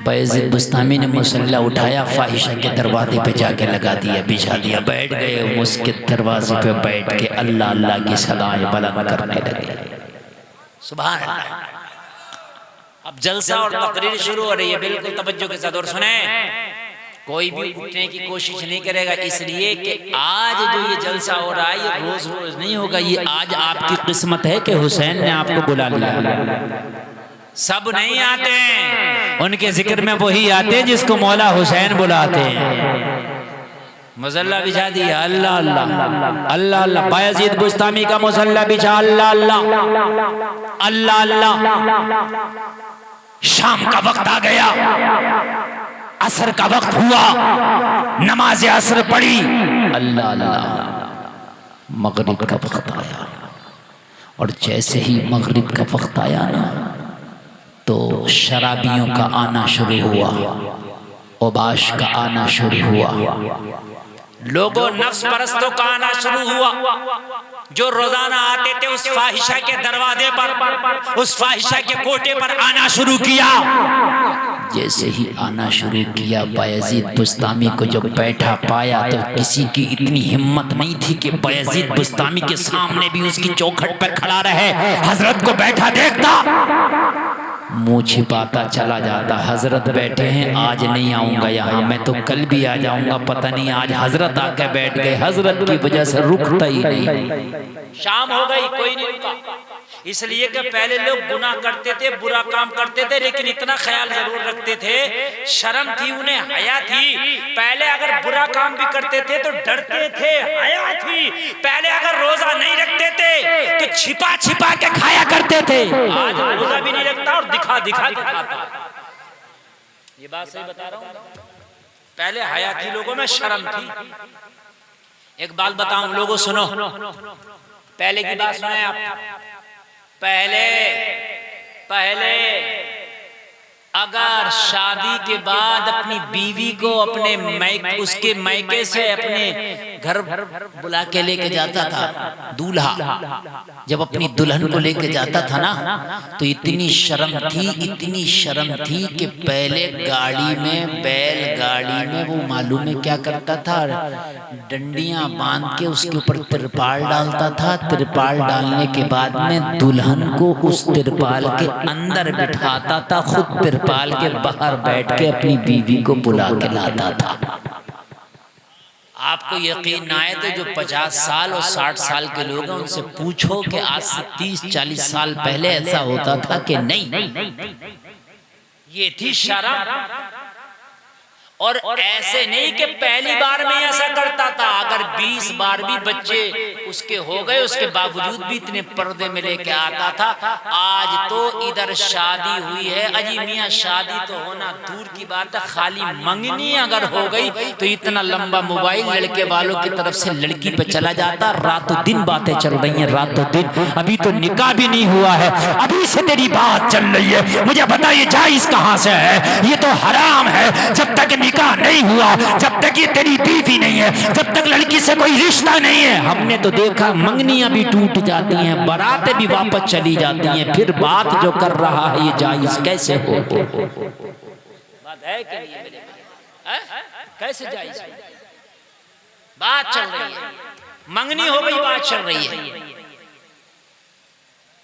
बायजीद बुस्तामी ने मुसल्ला उठाया, फाहिशा के दरवाजे पे जाके लगा दिया, बिछा दिया, बैठ गए। उसके दरवाजे पे बैठ के अल्लाह अल्लाह की सदाएं बुलंद करने लगे। सुभान अल्लाह। अब जलसा और तकरीर शुरू हो रही है, बिल्कुल तवज्जो के साथ और सुने। कोई भी उठने की कोशिश नहीं करेगा, इसलिए कि आज जो ये जलसा हो रहा है ये रोज रोज नहीं होगा। ये आज आपकी किस्मत है कि हुसैन ने आपको बुला लिया। सब नहीं आते हैं, उनके जिक्र में वही आते हैं जिसको मौला हुसैन बुलाते हैं। मुसल्ला बिछा दिया, अल्लाह अल्लाह अल्लाह अल्लाह। बायजीद बुस्तामी का मुसल्ला बिछा, अल्लाह अल्लाह अल्लाह अल्लाह। शाम का वक्त आ गया, असर का वक्त हुआ, नमाज असर पड़ी, अल्लाह अल्लाह। मगरिब का वक्त आया और जैसे ही मगरिब का वक्त आया ना तो शराबियों का आना शुरू हुआ, ओबाश का आना शुरू हुआ, लोगों नफ्स परस्तों का आना शुरू हुआ, जो रोजाना आते थे उस फाहिशा के दरवाजे पर, उस फाहिशा के कोटे पर आना शुरू किया। जैसे ही आना शुरू किया, बायजीद बुस्तामी को जब बैठा पाया तो किसी की इतनी हिम्मत नहीं थी कि बायजीद बुस्तामी के सामने भी उसकी चौखट पर खड़ा रहे। हजरत को बैठा देखता, मुंह छिपाता चला जाता। हजरत बैठे हैं, आज नहीं आऊंगा यहाँ, मैं तो कल भी आ जाऊंगा, पता नहीं आज हजरत आके बैठ गए। हजरत की वजह से रुकता ही नहीं। शाम हो गई, कोई नहीं रुका, इसलिए कि पहले लोग गुनाह करते थे, बुरा काम करते थे, लेकिन इतना ख्याल जरूर रखते थे, शर्म थी उन्हें, हया थी। पहले अगर बुरा काम भी करते थे तो डरते थे, हया थी। पहले अगर रोजा नहीं रखते थे तो छिपा छिपा के खाया करते थे। आज रोजा भी नहीं रखता और दिखा दिखा के खाता। ये बात सही बता रहा हूँ। पहले हया थी लोगों में, शर्म थी। एक बात बताऊं लोगों, सुनो, पहले की बात सुने आप। पहले अगर शादी के बाद अपनी बीवी को अपने उसके मायके से अपने घर बुला के लेके जाता था दूल्हा, जब अपनी दुल्हन को लेके जाता था ना तो इतनी शर्म थी कि पहले गाड़ी में, बैलगाड़ी में वो मालूम है क्या करता था, डंडियां बांध के उसके ऊपर तिरपाल डालता था। तिरपाल डालने के बाद में दुल्हन को उस तिरपाल के अंदर बिठाता था, खुद तिरपाल के बाहर बैठ के अपनी बीवी को बुला के लाता था। आपको यकीन ना आए तो जो 50 साल और 60 साल के लोग हैं उनसे पूछो कि आज से 30-40 साल पहले ऐसा होता था कि नहीं। ये थी शर्म। और ऐसे नहीं कि पहली बार में ऐसा करता था, अगर 20 बार भी बच्चे उसके हो गए उसके बावजूद भी इतने पर्दे में लेके आता था। आज तो इधर शादी हुई है, अजी मियाँ शादी तो होना दूर की बात है, खाली मंगनी अगर हो गई तो इतना लंबा मोबाइल लड़के वालों की तरफ से लड़की पे चला जाता। रातों दिन बातें चल रही हैं, रातों दिन। अभी तो निकाह भी नहीं हुआ है, अभी से तेरी बात चल रही है। मुझे बता ये जायज कहाँ से है? ये तो हराम है। जब तक निकाह नहीं हुआ, जब तक ये तेरी बीवी नहीं है, जब तक लड़की से कोई रिश्ता नहीं है। हमने तो देखा मंगनियां भी टूट जाती हैं, बारातें भी वापस चली जाती हैं, फिर बात जो कर रहा है ये जायज कैसे हो? बात है कि नहीं? कैसे जायज? बात चल रही है, मंगनी हो गई, बात चल रही है।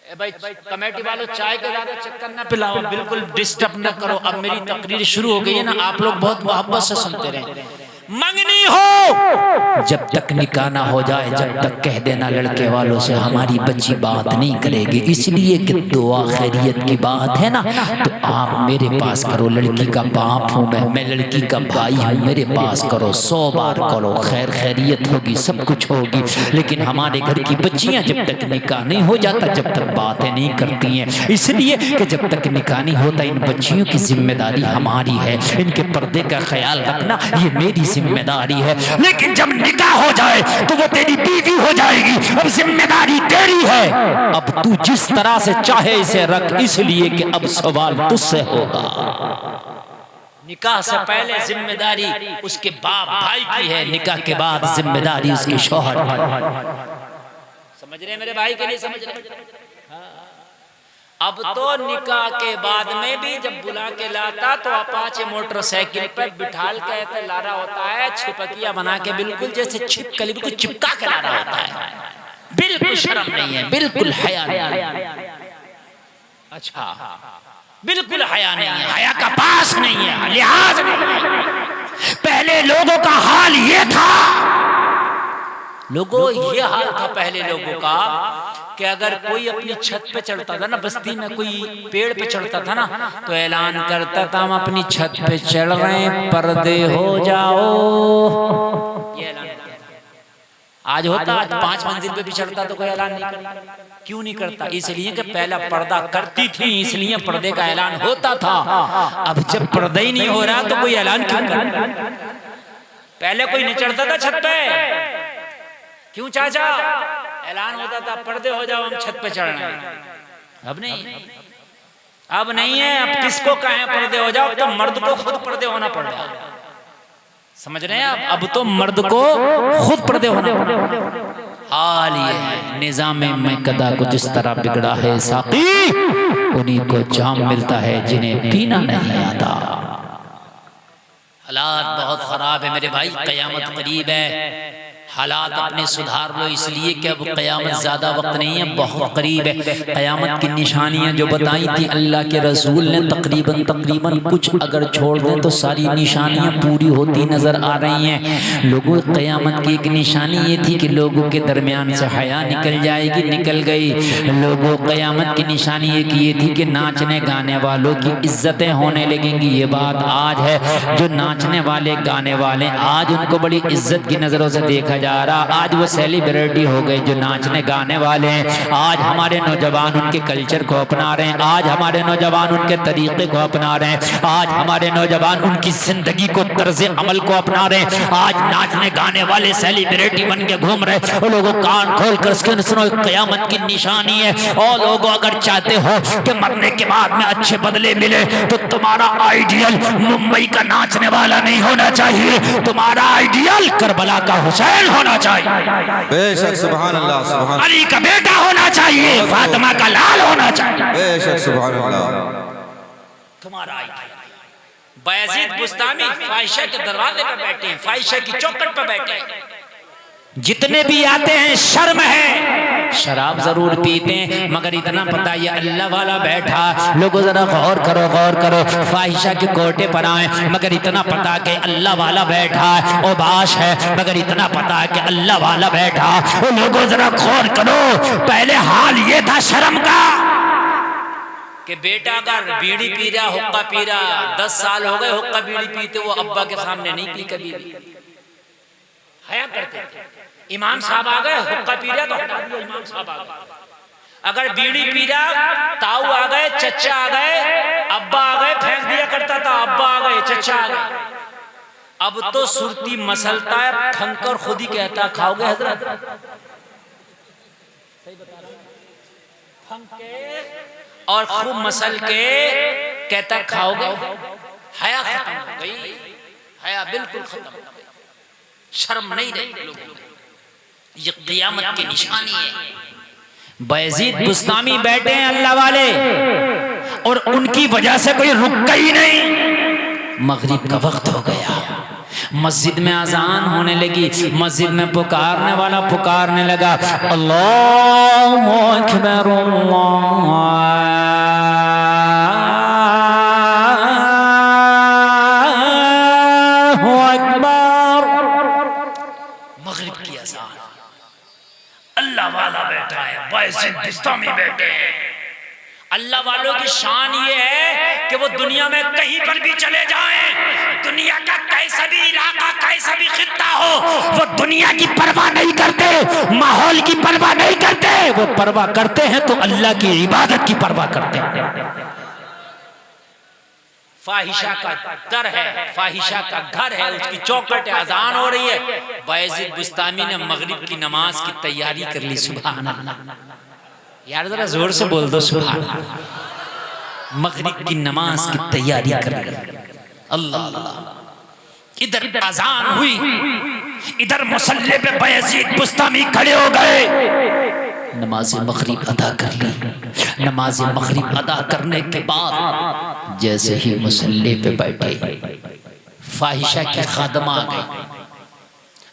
भाई कमेटी वालों चाय के ज्यादा चक्कर ना पिलाओ, बिल्कुल डिस्टर्ब ना करो। अब मेरी तकरीर शुरू हो गई है ना, आप लोग बहुत मोहब्बत से सुनते रहे। मंगनी हो, जब तक निकाह ना हो जाए, जब तक कह देना लड़के वालों से हमारी बच्ची बात नहीं करेगी, इसलिए कि दुआ खैरियत की बात है ना, तो आप मेरे पास करो। लड़की का बाप हूँ मैं लड़की का भाई हूँ, मेरे पास करो, 100 बार करो, खैर खैरियत होगी, सब कुछ होगी। लेकिन हमारे घर की बच्चियां जब तक निकाह नहीं हो जाता, जब तक बातें नहीं करती हैं, इसलिए कि जब तक निकाह नहीं होता इन बच्चियों की जिम्मेदारी हमारी है, इनके पर्दे का ख्याल रखना ये मेरी जिम्मेदारी है। लेकिन जब निकाह हो जाए तो वो तेरी बीवी हो जाएगी, अब जिम्मेदारी तेरी है। अब तू जिस तरह से चाहे इसे रख, इसलिए कि अब सवाल तुझसे होगा। निकाह से पहले जिम्मेदारी उसके बाप भाई की है, निकाह के बाद जिम्मेदारी उसके शौहर। समझ रहे मेरे भाई के लिए? समझ रहे? अब तो निकाह के बाद में भी जब बुला के लाता तो अपाचे मोटरसाइकिल पर बिठाल के ला रहा होता है, छिपकिया बना के, बिल्कुल जैसे छिपकली को चिपका के ला रहा होता है। बिल्कुल शर्म नहीं है, बिल्कुल हया नहीं। अच्छा, बिल्कुल हया नहीं है, हया का पास नहीं है, लिहाज नहीं है। पहले लोगों का हाल ये था, लोगों ये हाल था पहले लोगों का कि अगर कोई अपनी छत पे चढ़ता था ना, बस्ती में कोई पेड़ पे चढ़ता था ना, तो ऐलान करता था हम अपनी छत पे चढ़ रहे हैं, पर्दे हो जाओ। ये ऐलान करता था। आज होता, आज 5 मंजिल पे भी चढ़ता तो कोई ऐलान नहीं करता। क्यों नहीं करता? इसलिए कि पहला पर्दा करती थी, इसलिए पर्दे का ऐलान होता था। अब जब पर्दा ही नहीं हो रहा तो कोई ऐलान क्यों करता? पहले कोई नहीं चढ़ता था छत पे, क्यों चाचा? ऐलान होता था पर्दे हो जाओ, हम छत पे चढ़ रहे हैं। अब नहीं, अब नहीं है। अब किसको कहें पर्दे हो जाओ? तो मर्द को खुद पर्दे होना पड़ रहा है। समझ रहे हैं आप? अब तो मर्द को खुद पर्दे होना पड़ रहा है। हाल ये है, निजामे में कदा को जिस तरह बिगड़ा है साकी, उन्हीं को जाम मिलता है जिन्हें पीना नहीं आता। हालात बहुत खराब है मेरे भाई, कयामत करीब है। हालात अपने सुधार लो, इसलिए कि अब क़यामत ज़्यादा वक्त नहीं है, बहुत करीब है। क़यामत की निशानियां जो बताई थी अल्लाह के रसूल ने, तकरीबन कुछ अगर छोड़ दें तो सारी निशानियां पूरी होती नज़र आ रही हैं। लोगों, क़यामत की एक निशानी ये थी कि लोगों के दरमियान से हया निकल जाएगी, निकल गई। लोगों, क़यामत की निशानी एक ये थी कि नाचने गाने वालों की इज्जतें होने लगेंगी। ये बात आज है, जो नाचने वाले गाने वाले आज उनको बड़ी इज्जत की नज़रों से देखा जा रहा। आज वो सेलिब्रिटी हो गए जो नाचने गाने वाले हैं। आज हमारे नौजवान उनके कल्चर को अपना रहे हैं, आज हमारे नौजवान उनके तरीके को अपना रहे हैं, आज हमारे नौजवान उनकी जिंदगी को, तर्ज अमल को अपना रहे हैं। आज नाचने गाने वाले सेलिब्रिटी बन के घूम रहे। और लोगों, कान खोल कर सुनो, क़यामत की निशानी है। और लोगों, अगर चाहते हो कि मरने के बाद में अच्छे बदले मिले तो तुम्हारा आइडियल मुंबई का नाचने वाला नहीं होना चाहिए, तुम्हारा आइडियल करबला का हुसैन होना चाहिए। बेशक, सुभान अल्लाह, सुभान अली का बेटा होना चाहिए, फातिमा का लाल होना चाहिए। बेशक, सुभान अल्लाह। तुम्हारा बायजीद बुस्तामी फाहिशा के दरवाजे पर बैठे हैं, फाहिशा की चौखट पर बैठे हैं। जितने भी आते हैं शर्म है, शराब जरूर पीते हैं, मगर इतना पता ये अल्लाह वाला बैठा। लोगों जरा गौर करो, गौर करो, फाहिशा के कोटे पर आए, मगर इतना पता कि अल्लाह वाला बैठा है। ओ बाश है, मगर इतना पता है कि अल्लाह वाला बैठा। वो लोगों जरा गौर करो, पहले हाल ये था शर्म का कि बेटा अगर बीड़ी पी रहा, हुक्का पी रहा, 10 साल हो गए हुक्का बीड़ी पीते, वो अब्बा के सामने नहीं पी कभी भी, हया करते थे। इमाम साहब आ गए, हुक्का पी रहा तो हटा दिया, इमाम साहब आ गए। अगर बीड़ी पी रहा, ताऊ आ गए, चचा आ गए, अब्बा आ गए, फेंक दिया करता था, अब्बा आ गए, चचा आ गए। अब तो सुरती मसलता है, खंकर खुद ही कहता खाओगे हजरत, और खूब मसल के कहता खाओगे। हया खत्म हो गई, हया बिल्कुल खत्म हो गई, शर्म नहीं रही लोगों में। ये क़यामत की निशानी है। बायजीद बुस्तामी बैठे हैं अल्लाह वाले, और उनकी वजह से कोई रुक ही नहीं। मगरिब का वक्त हो गया, मस्जिद में अजान होने लगी, मस्जिद में पुकारने वाला पुकारने लगा, अल्लाहु अकबर, अल्लाहु अकबर। मगरिब की अजान, अल्लाह वाला बैठा है, बायजीद बुस्तामी बैठे हैं। अल्लाह वालों की शान ये है कि वो दुनिया में कहीं पर भी चले जाएं, दुनिया का कैसा भी इलाका, कैसा भी खित्ता हो, वो दुनिया की परवाह नहीं करते, माहौल की परवाह नहीं करते। वो परवाह करते हैं तो अल्लाह की इबादत की परवाह करते हैं। फाहिशा का दर है, फाहिशा का घर है, उसकी चौखट है, अजान हो रही है। बायजीद बुस्तामी ने मगरिब की नमाज की तैयारी कर ली। सुभान अल्लाह, यार जरा जोर से बोल दो सुभान अल्लाह। मगरिब की नमाज की तैयारी कर ली। अल्लाह अल्लाह। इधर अजान हुई, इधर मुसल्ले पे बायजीद बुस्तामी खड़े हो गए, नमाज मगरिब अदा कर ली। नमाज मगरिब अदा करने के बाद जैसे ही मुसल्ले पे बैठे, फाहिशा की खादमा आ गई।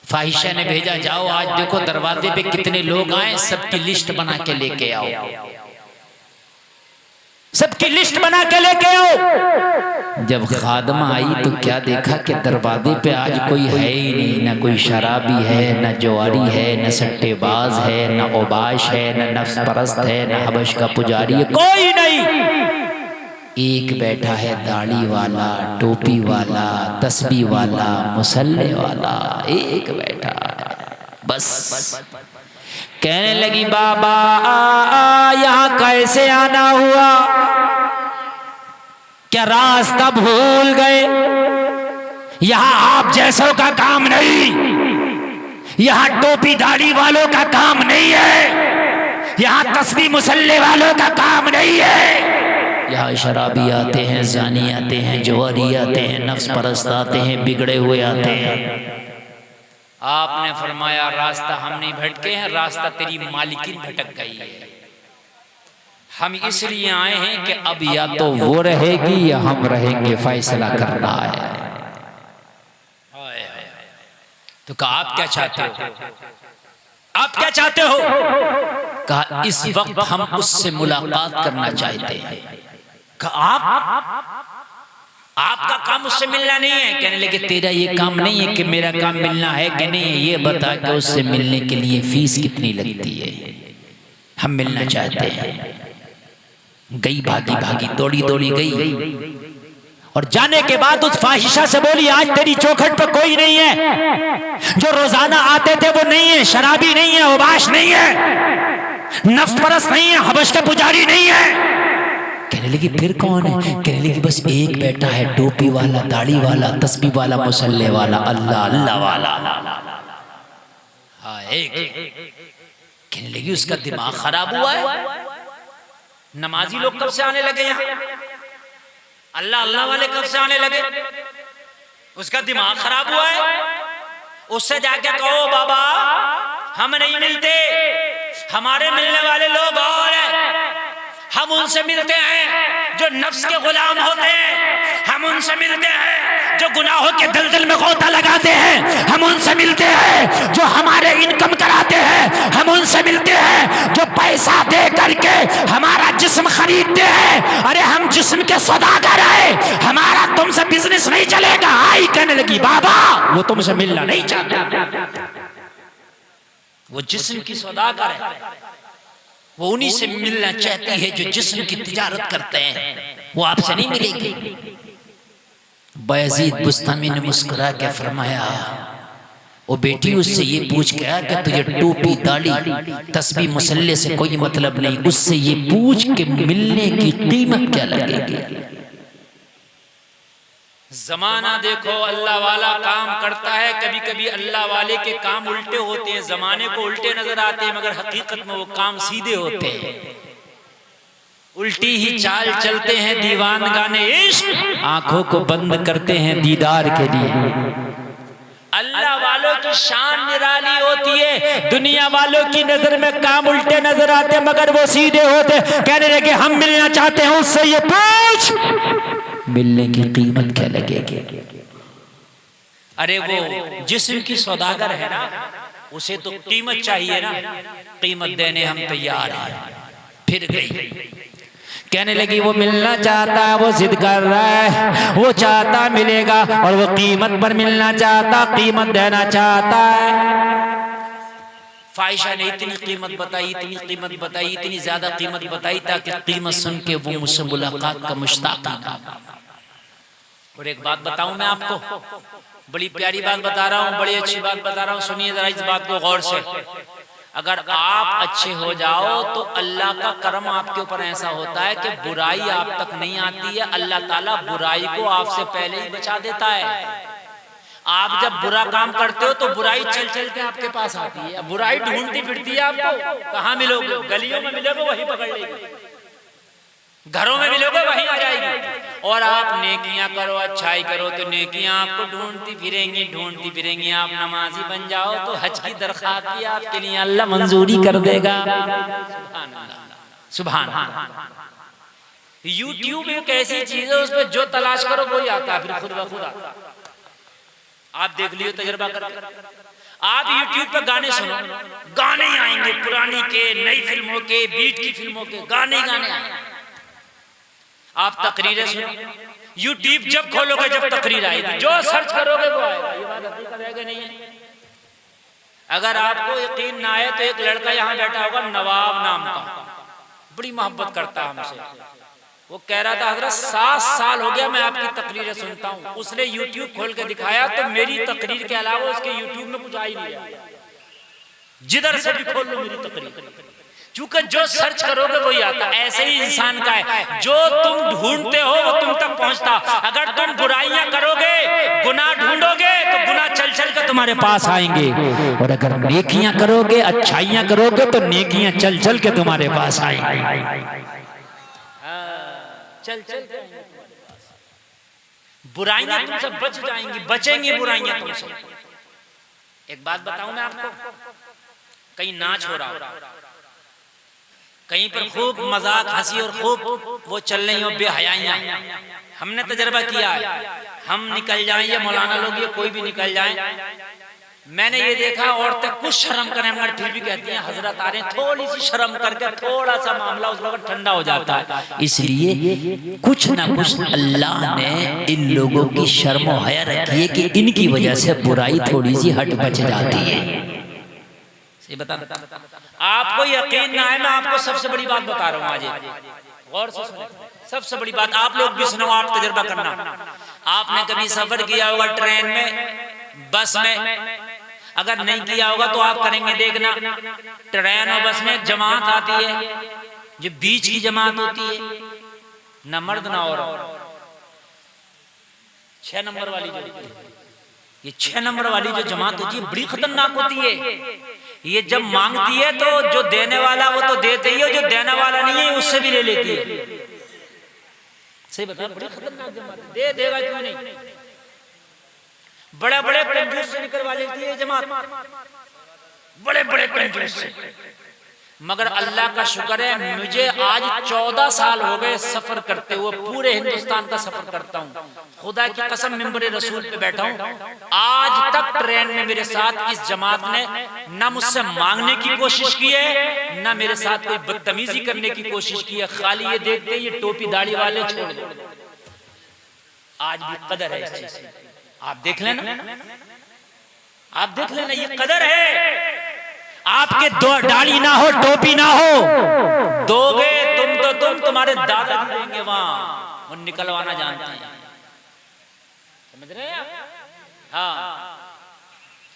फाहिशा ने भेजा, जाओ आज देखो दरवाजे पे कितने लोग आए, सबकी लिस्ट बना के लेके आओ, सबकी लिस्ट बना के लेके आओ। जब खादमा आई तो क्या देखा कि दरवाजे पे आज कोई है ही नहीं, ना कोई शराबी है, ना जुआरी है, ना सट्टेबाज है, ना ओबाश है, ना नफ्स परस्त है, ना हबश का पुजारी है, कोई नहीं। एक बैठा है दाढ़ी वाला, टोपी वाला, तस्बीह वाला, मुसल्ले वाला, एक बैठा है बस। कहने लगी, बाबा यहाँ कैसे आना हुआ? क्या रास्ता भूल गए? यहाँ आप जैसों का काम नहीं, यहाँ टोपी दाढ़ी वालों का काम नहीं है, यहाँ तस्बीह मुसल्ले वालों का काम नहीं है। यहाँ शराबी आते हैं, जानी आते हैं, जुआरी आते हैं, नफ्स परस्त आते हैं, बिगड़े हुए आते हैं। आपने फरमाया रास्ता हम नहीं भटके हैं, रास्ता तेरी मालिकिन भटक गई है। हम इसलिए आए हैं कि अब या तो वो रहेगी या हम रहेंगे, फैसला करना है। तो कहा आप क्या चाहते हो? आप क्या चाहते हो? कहा इस वक्त हम उससे मुलाकात करना चाहते हैं। आपका काम उससे मिलना नहीं है। कहने लगे तेरा ये काम नहीं है कि मेरा काम मिलना है कि नहीं है, ये बता कि उससे मिलने के लिए फीस कितनी लगती है, हम मिलना चाहते हैं। गई भागी भागी, दौड़ी दौड़ी गई और जाने के बाद उस फाहिशा से बोली, आज तेरी चौखट पर कोई नहीं है, जो रोजाना आते थे वो नहीं है, शराबी नहीं है, उबाश नहीं है, नफ्स परस्त नहीं है, हबश का पुजारी नहीं है। कहने लगी फिर कौन है? कहने लगी बस एक बैठा है, टोपी वाला, दाढ़ी वाला, तस्बीह वाला, मुसल्ले वाला, अल्लाह अल्लाह वाला। हाँ एक। कहने लगी उसका दिमाग खराब हुआ है। नमाजी लोग कब से आने लगे यहाँ? अल्लाह अल्लाह वाले कब से आने लगे? उसका दिमाग खराब हुआ है। उससे जाके कहो बाबा हम नहीं मिलते, हमारे मिलने वाले लोग और हैं, हम उनसे मिलते हैं जो नफ्स के गुलाम होते हैं, हम उनसे मिलते हैं जो गुनाहों के दलदल में गोता लगाते हैं, हम उनसे मिलते हैं जो हमारे इनकम कराते हैं, हम उनसे मिलते हैं जो पैसा दे करके हमारा जिस्म खरीदते हैं। अरे हम जिस्म के सौदागर हैं, हमारा तुमसे बिजनेस नहीं चलेगा। आई कहने लगी बाबा वो तुमसे मिलना नहीं चाहता, वो जिस्म की सौदागर है, वो उन्हीं से मिलना चाहती है जो जिस्म की तिजारत करते हैं, वो आपसे नहीं मिलेगी। बायजीद बुस्तामी ने मुस्कुरा के फरमाया, वो बेटी उससे ये पूछ के आया कि तुझे टोपी दाढ़ी तस्बीह मुसल्ले से कोई मतलब नहीं, उससे ये पूछ के मिलने की कीमत क्या लगेगी। जमाना देखो अल्लाह वाला काम करता है, कभी कभी अल्लाह वाले के काम उल्टे होते हैं, जमाने को उल्टे नजर आते हैं मगर हकीकत में वो काम सीधे होते हैं। उल्टी ही चाल चलते हैं दीवान गाने इश्क, आंखों को बंद करते हैं दीदार के लिए। अल्लाह वालों की शान निराली होती है, दुनिया वालों की नजर में काम उल्टे नजर आते मगर वो सीधे होते। कहने लगे हम मिलना चाहते हैं उससे, ये पूछ मिलने की कीमत क्या लगेगी। अरे वो जिस्म की सौदागर है ना, उसे तो कीमत चाहिए ना, कीमत देने हम तैयार हैं। फिर गई, कहने लगी वो मिलना चाहता है, वो जिद कर रहा है, वो चाहता मिलेगा और वो कीमत पर मिलना चाहता, कीमत देना चाहता है। फाहिशा ने इतनी कीमत बताई, इतनी कीमत बताई, इतनी ज्यादा कीमत बताई ताकि कीमत सुन के वो मुझसे मुलाकात का मुश्ताक था। और एक बात बताऊं मैं आपको, बड़ी प्यारी बात बता रहा हूं, बड़ी अच्छी बात बता रहा हूं, सुनिए जरा इस बात को गौर से। अगर आप अच्छे हो जाओ तो अल्लाह का करम आपके ऊपर ऐसा होता है कि बुराई आप तक नहीं आती है, अल्लाह ताला बुराई को आपसे पहले ही बचा देता है। आप जब बुरा काम करते हो तो बुराई चल चल के आपके पास आती है, बुराई ढूंढती फिरती है आपको, कहाँ मिलोगे, गलियों में मिलोगे वही पकड़ लेगी। घरों में मिलोगे वहीं आ जाएगी। और आप नेकियां करो, अच्छाई करो तो नेकियां आपको ढूंढती फिरेंगी। आप नमाजी बन जाओ तो हज की दरख्वास्त भी आपके लिए अल्लाह मंजूरी कर देगा। सुभान अल्लाह। यूट्यूब एक ऐसी चीज है, उस पर जो तलाश करो वही आता है, फिर खुद ब खुद आता है। आप देख लियो, तजर्बा करके। आप यूट्यूब पे गाने सुनो, गाने आएंगे पुरानी के, नई फिल्मों के, बीट की फिल्मों के गाने आएंगे। आप तकरीरें सुनो, यूट्यूब जब खोलोगे जब तकरीर आएगी, जो सर्च करोगे वो आएगा। ये बात हकीकत है कि नहीं है? अगर आपको यकीन ना आए तो एक लड़का यहाँ बैठा होगा, नवाब नाम का, बड़ी मोहब्बत करता है हमसे। वो कह रहा था हजरत 7 साल हो गया मैं आपकी तकरीरें सुनता हूँ। उसने यूट्यूब खोल के दिखाया तो मेरी तकरीर के अलावा उसके यूट्यूब में कुछ आ ही नहीं आया। जिधर से भी खोल लो मेरी तकरीर, क्योंकि जो सर्च करोगे वही आता। ऐसे ही इंसान का है, जो तुम ढूंढते हो वो तुम तक पहुंचता। अगर तुम बुराइयां करोगे, गुनाह ढूंढोगे तो गुनाह चल चल के तुम्हारे पास आएंगे, और अगर नेकियां करोगे, अच्छाइयां करोगे तो नेकियां चल चल के तुम्हारे पास आएंगी। चल चल बुराइयां तुमसे बच जाएंगी, बचेंगी बुराइयां तुमसे। एक बात बताऊं मैं आपको, कहीं नाच हो रहा हो, कहीं पर खूब मजाक हंसी और खूब वो चल रही हो बेहयाइयां, हमने तजर्बा किया है। हम निकल जाएं, ये मौलाना लोग, ये कोई भी निकल जाए, मैंने ये देखा औरतें कुछ शर्म करें मगर फिर भी कहती हैं हजरत आ रहे हैं, थोड़ी सी शर्म करके थोड़ा सा मामला उस वक्त ठंडा हो जाता है। इसलिए कुछ ना कुछ अल्लाह ने इन लोगों की शर्म और हया रखी है कि इनकी वजह से बुराई थोड़ी सी हट बच जाती है। सही बता, आपको यकीन ना है, मैं आपको सबसे बड़ी बात बता रहा हूँ आज, और सबसे बड़ी बात आप लोग भी सुनो, आप तजर्बा करना। आपने कभी सफर किया होगा ट्रेन में, बस में, अगर नहीं किया होगा तो आप करेंगे देखना। ट्रेन और बस में जमात आती है, जो बीच की जमात होती है, न मर्द ना औरत, 6 नंबर वाली जो, ये 6 नंबर वाली जो जमात होती है बड़ी खतरनाक होती है। ये जब मांगती है तो जो देने वाला वो तो देते ही है, जो देने वाला नहीं है उससे भी ले लेती है। सही बता, बड़ी खतरनाक जमात, दे देगा क्यों नहीं, बड़े बड़े कंजूस से निकलवा लेती है जमात, बड़े बड़े कंजूस से। मगर अल्लाह का शुक्र है, मुझे आज 14 साल हो गए सफर करते हुए, पूरे हिंदुस्तान का सफर करता हूँ, खुदा की कसम मिंबर रसूल पे बैठा हूँ। आज तक ट्रेन में मेरे साथ इस जमात ने न मुझसे मांगने की कोशिश की है, न मेरे साथ कोई बदतमीजी करने की कोशिश की है। खाली ये देखते ये टोपी दाढ़ी वाले छोड़ दो। आज भी कदर है इस चीज की, आप देख लेना, आप देख लेना, ये कदर है। आपके दो दाढ़ी ना हो, टोपी ना हो, दोगे तुम तो तुम्हारे दादा देंगे वहां, वो निकलवाना जानते हैं, समझ रहे हैं आप? हाँ,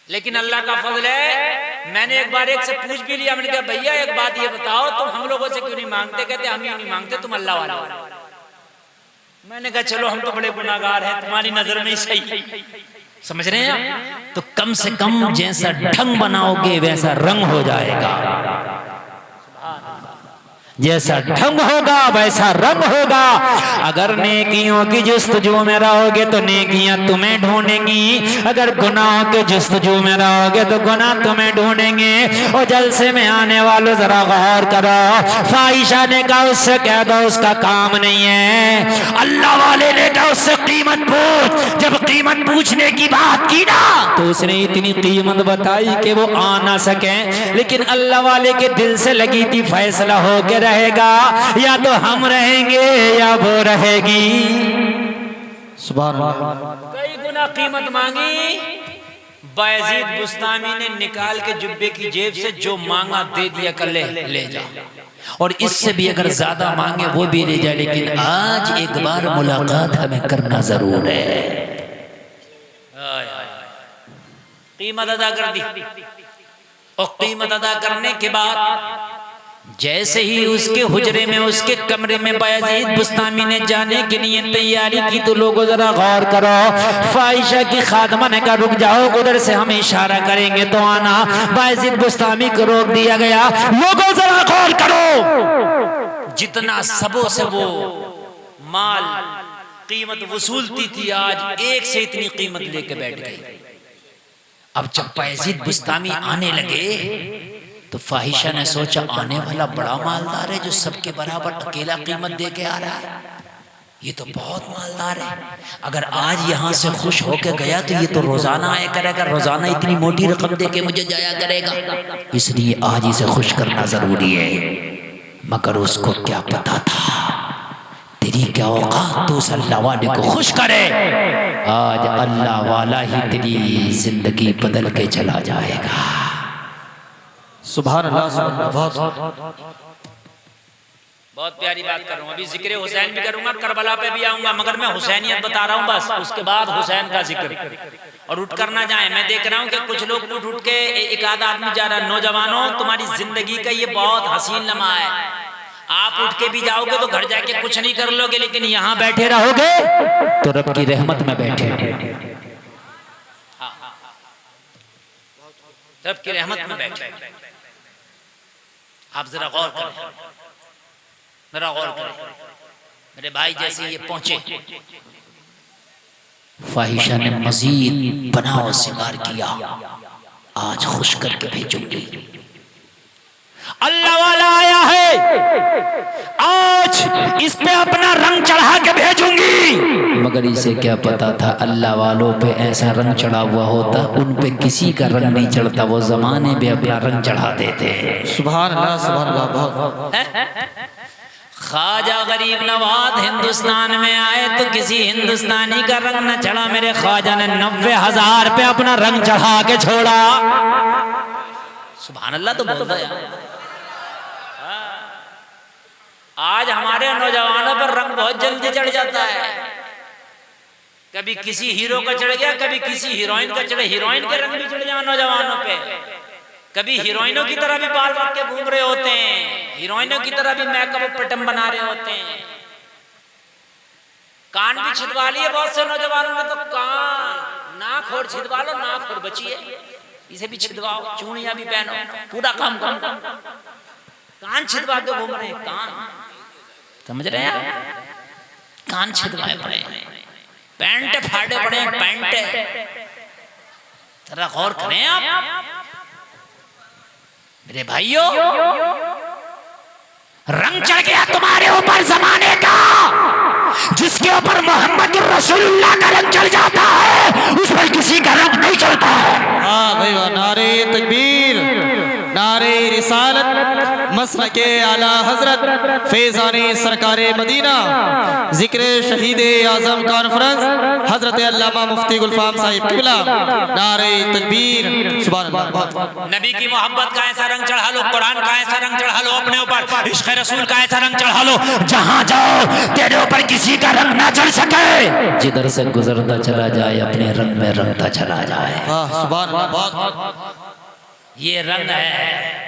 लेकिन अल्लाह का फजल है, मैंने एक बार एक से पूछ भी लिया, मैंने कहा भैया एक बात ये बताओ, तुम हम लोगों से क्यों नहीं मांगते? कहते हम ही नहीं मांगते, तुम अल्लाह वाला। मैंने कहा चलो हम तो बड़े गुनाहगार हैं, तुम्हारी नजर में सही, समझ रहे हैं आप? तो कम से कम जैसा ढंग बनाओगे वैसा रंग हो जाएगा, जैसा ढंग होगा वैसा रंग होगा। अगर नेकियों की जुस्तजू में रहोगे तो नेकियां तुम्हें ढूंढेंगी, अगर गुनाहों के जुस्तजू में रहोगे तो गुनाह तुम्हें ढूंढेंगे। और जलसे में आने वालों जरा गौर करो, फाहिशा ने कहा उससे कह दो उसका काम नहीं है, अल्लाह वाले ने कहा उससे कीमत पूछ। जब कीमत पूछने की बात की ना तो उसने इतनी कीमत बताई कि वो आ ना सके, लेकिन अल्लाह वाले के दिल से लगी थी फैसला हो के रहेगा, या तो हम रहेंगे या वो रहेगी। सुभान अल्लाह। कई गुना कीमत मांगी, बायजीद बुस्तामी ने निकाल के जुब्बे की जेब से जो मांगा दे दिया, कर ले जा, और इससे भी अगर ज्यादा मांगे वो भी ले जाए, लेकिन आज एक बार मुलाकात हमें करना जरूर है। कीमत अदा कर दी, और कीमत अदा करने के बाद जैसे ही उसके हुजरे में, उसके कमरे में बायजीद बुस्तामी ने जाने के लिए तैयारी की तो लोगों जरा गौर करो, फाहिशा की खादमा ने कहा रुक जाओ, उधर से हम इशारा करेंगे तो आना। बायजीद बुस्तामी को रोक दिया गया। लोगों जरा गौर करो, जितना सबों से वो माल कीमत वसूलती थी, आज एक से इतनी कीमत लेके बैठ गई। अब जब यजीद बुस्तामी आने लगे तो फाहिशा ने सोचा आने वाला बड़ा मालदार है जो सबके बराबर अकेला कीमत दे के आ रहा है, ये तो बहुत मालदार है। अगर आज यहाँ से खुश होके गया तो ये तो रोजाना आया करेगा, रोजाना इतनी मोटी रकम दे के मुझे जाया करेगा, इसलिए आज इसे खुश करना जरूरी है। मगर उसको क्या पता था तेरी क्या औकात तो उस अल्लाह वाले को खुश करे। आज अल्लाह वाला ही तेरी जिंदगी बदल के चला जाएगा। सुभान अल्लाह, सुभान अल्लाह। बहुत प्यारी बात कर रहा हूँ। अभी जिक्र हुसैन भी करूंगा, करबला पे भी आऊंगा, मगर मैं हुसैनियत बता रहा हूँ बस, उसके बाद हुसैन का जिक्र। और उठ कर ना जाए, मैं देख रहा हूँ कि कुछ लोग उठ के एक आध आदमी जा रहा है। नौजवानों, तुम्हारी जिंदगी का ये बहुत हसीन लम्हा है, आप उठ के भी जाओगे तो घर जाके कुछ नहीं कर लोगे, लेकिन यहाँ बैठे रहोगे तो रब की रहमत में बैठे, रब की रहमत में बैठे। आप जरा गौर करें, जरा गौर करें। मेरे भाई जैसे ये पहुंचे, फाहिशा ने मजीद बनाओ सिंगार किया, आज खुश करके भेजूंगी। अल्लाह वाला आया है, आज इस पे अपना रंग चढ़ा के भेजूंगी। मगर इसे क्या पता था अल्लाह वालों पे ऐसा रंग चढ़ा हुआ होता, उन पे किसी का रंग नहीं चढ़ता, वो जमाने में अपना रंग चढ़ा देते। सुभान अल्लाह, सुभान अल्लाह। बहुत ख्वाजा गरीब नवाज हिंदुस्तान में आए तो किसी हिंदुस्तानी का रंग न चढ़ा, मेरे ख्वाजा ने 90,000 पे अपना रंग चढ़ा के छोड़ा। सुभान अल्लाह। तो बोल रहा आज हमारे नौजवानों पर रंग बहुत जल्दी चढ़ जाता है। कभी किसी हीरो का चढ़ गया, कभी किसी हीरोइन का चढ़े, हीरोइन के रंग भी चढ़ जाए नौजवानों पे। कभी हीरोइनों की तरह भी बाल रख के घूम रहे होते हैं, हीरोइनों की तरह भी मेकअप पैटर्न बना रहे होते हैं। कान भी छिदवा लिए बहुत से नौजवानों ने, तो कान नाक और छिदवा लो, नाक और बचिए, इसे भी छिदवाओ, चूड़ियां भी पहनो, पूरा काम करो। कान छिदवा के घूम रहे हैं, कान, समझ रहे हैं? कान छिदवाए पड़े, पैंट फाड़े पड़े, पैंट। जरा गौर करें आप मेरे भाइयों, रंग चढ़ गया तुम्हारे ऊपर जमाने का। जिसके ऊपर मोहम्मद रसूलुल्लाह का रंग चढ़ जाता है, उस पर किसी का रंग नहीं चढ़ता है। हाँ भाई, नारे तकबीर, नारे रिसालत, मसलके आला हजरत फैज़ाने सरकारे मदीना, जिक्र शहीद आजम कॉन्फ्रेंस हजरत अल्लामा मुफ्ती गुलफाम साहिब किबला, नारे तकबीर, सुभान अल्लाह। नबी की मोहब्बत का ऐसा रंग चढ़ा लो, कुरान का ऐसा रंग चढ़ा लो अपने ऊपर, इश्क़ रसूल का ऐसा रंग चढ़ा लो, जहां जाओ तेरे ऊपर किसी का रंग ना चढ़ सके। जिधर से गुजरता चला जाए अपने रंग में रंगता चला जाए। सुभान अल्लाह। ये रंग है।